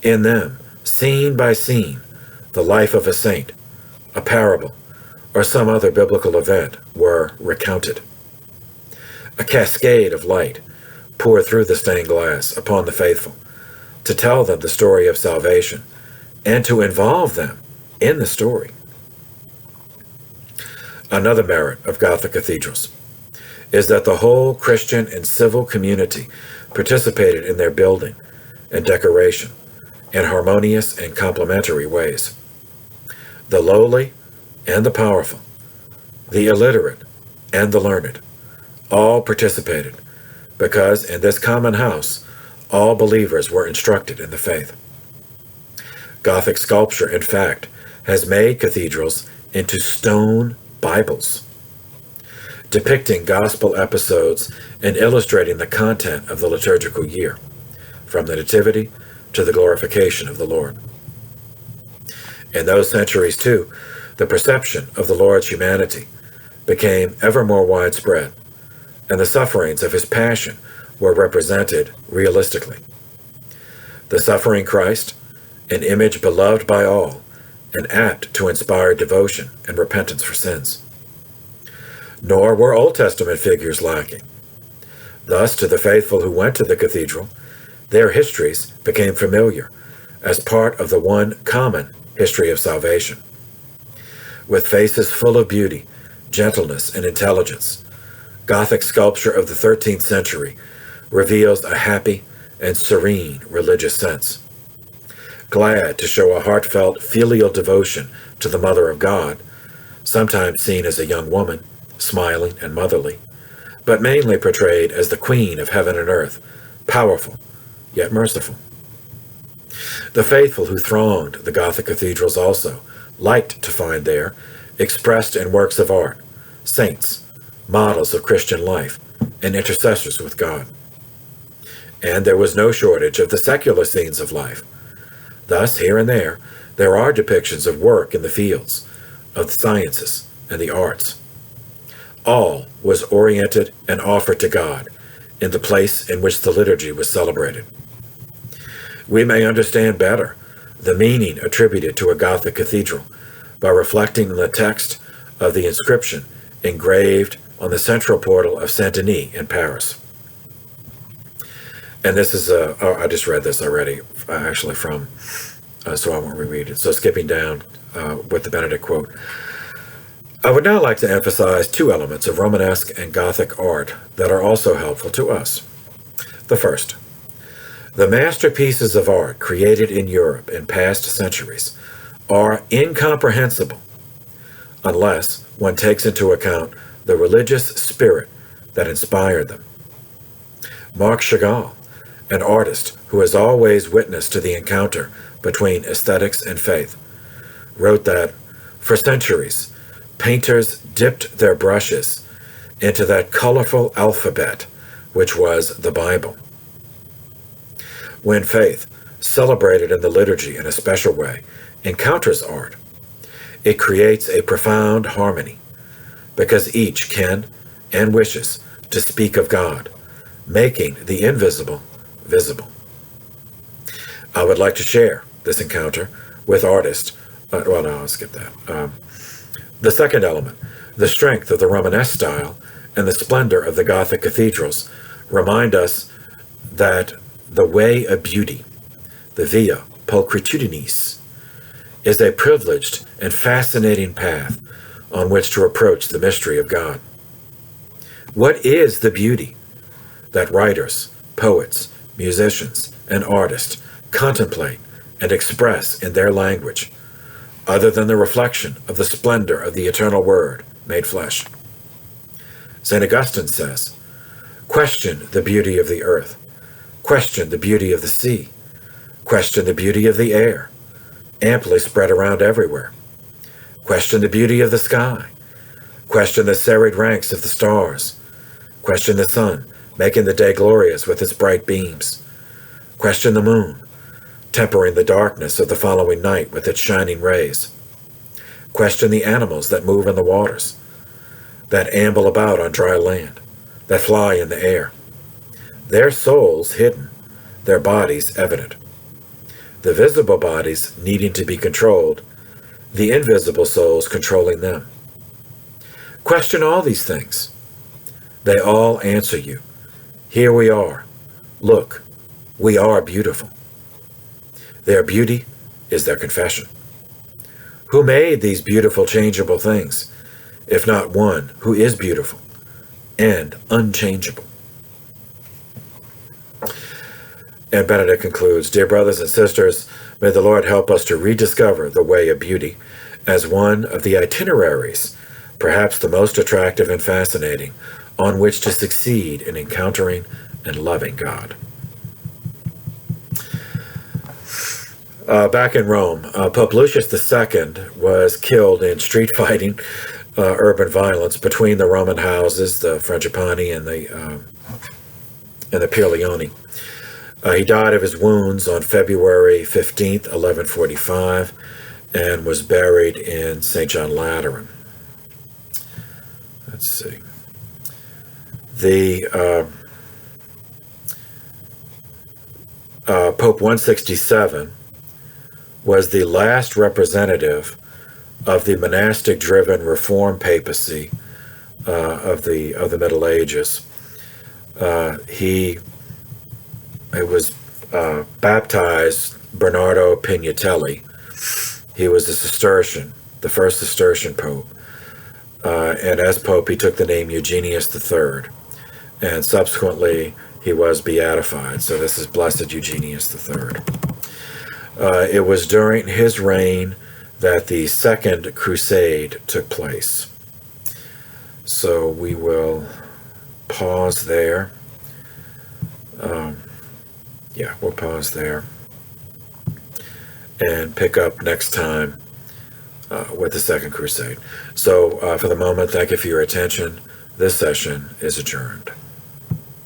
In them, scene by scene, the life of a saint, a parable, or some other biblical event were recounted. A cascade of light poured through the stained glass upon the faithful to tell them the story of salvation and to involve them in the story. Another merit of Gothic cathedrals is that the whole Christian and civil community participated in their building and decoration in harmonious and complementary ways. The lowly and the powerful, the illiterate and the learned, all participated, because in this common house all believers were instructed in the faith. Gothic sculpture, in fact, has made cathedrals into stone Bibles, depicting gospel episodes and illustrating the content of the liturgical year, from the Nativity to the glorification of the Lord. In those centuries, too, the perception of the Lord's humanity became ever more widespread, and the sufferings of his passion were represented realistically. The suffering Christ, an image beloved by all, and apt to inspire devotion and repentance for sins. Nor were Old Testament figures lacking. Thus, to the faithful who went to the cathedral, their histories became familiar as part of the one common history of salvation. With faces full of beauty, gentleness, and intelligence, Gothic sculpture of the 13th century reveals a happy and serene religious sense. Glad to show a heartfelt filial devotion to the Mother of God, sometimes seen as a young woman, smiling and motherly, but mainly portrayed as the Queen of heaven and earth, powerful, yet merciful. The faithful who thronged the Gothic cathedrals also liked to find there, expressed in works of art, saints, models of Christian life, and intercessors with God. And there was no shortage of the secular scenes of life. Thus, here and there are depictions of work in the fields, of the sciences, and the arts. All was oriented and offered to God in the place in which the liturgy was celebrated. We may understand better the meaning attributed to a Gothic cathedral by reflecting on the text of the inscription engraved on the central portal of Saint-Denis in Paris. And this is, I just read this already, actually from, so I won't reread it. So skipping down with the Benedict quote. I would now like to emphasize two elements of Romanesque and Gothic art that are also helpful to us. The first, the masterpieces of art created in Europe in past centuries are incomprehensible unless one takes into account the religious spirit that inspired them. Marc Chagall, an artist who has always witnessed to the encounter between aesthetics and faith, wrote that, for centuries, painters dipped their brushes into that colorful alphabet which was the Bible. When faith, celebrated in the liturgy in a special way, encounters art, it creates a profound harmony, because each can and wishes to speak of God, making the invisible visible. I would like to share this encounter with artists. I'll skip that. The second element, the strength of the Romanesque style and the splendor of the Gothic cathedrals remind us that the way of beauty, the via pulchritudinis, is a privileged and fascinating path on which to approach the mystery of God. What is the beauty that writers, poets, musicians, and artists contemplate and express in their language, other than the reflection of the splendor of the eternal Word made flesh? St. Augustine says, question the beauty of the earth, question the beauty of the sea, question the beauty of the air, amply spread around everywhere. Question the beauty of the sky, question the serried ranks of the stars, question the sun, making the day glorious with its bright beams, question the moon, tempering the darkness of the following night with its shining rays, question the animals that move in the waters, that amble about on dry land, that fly in the air, their souls hidden, their bodies evident, the visible bodies needing to be controlled, the invisible souls controlling them. Question all these things. They all answer you. Here we are. Look, we are beautiful. Their beauty is their confession. Who made these beautiful, changeable things, if not one who is beautiful and unchangeable? And Benedict concludes, "Dear brothers and sisters, may the Lord help us to rediscover the way of beauty as one of the itineraries, perhaps the most attractive and fascinating, on which to succeed in encountering and loving God." Back in Rome, Pope Lucius II was killed in street fighting, urban violence between the Roman houses, the Frangipani and the Pierleoni. He died of his wounds on February 15th, 1145, and was buried in St. John Lateran. Let's see. The Pope 167 was the last representative of the monastic-driven reform papacy of the Middle Ages. He was baptized Bernardo Pignatelli. He was a Cistercian, the first Cistercian pope, and as pope he took the name Eugenius III, and subsequently he was beatified. So this is Blessed Eugenius III. It was during his reign that the Second Crusade took place. So we will pause there. Yeah, we'll pause there and pick up next time with the Second Crusade. So for the moment, thank you for your attention. This session is adjourned.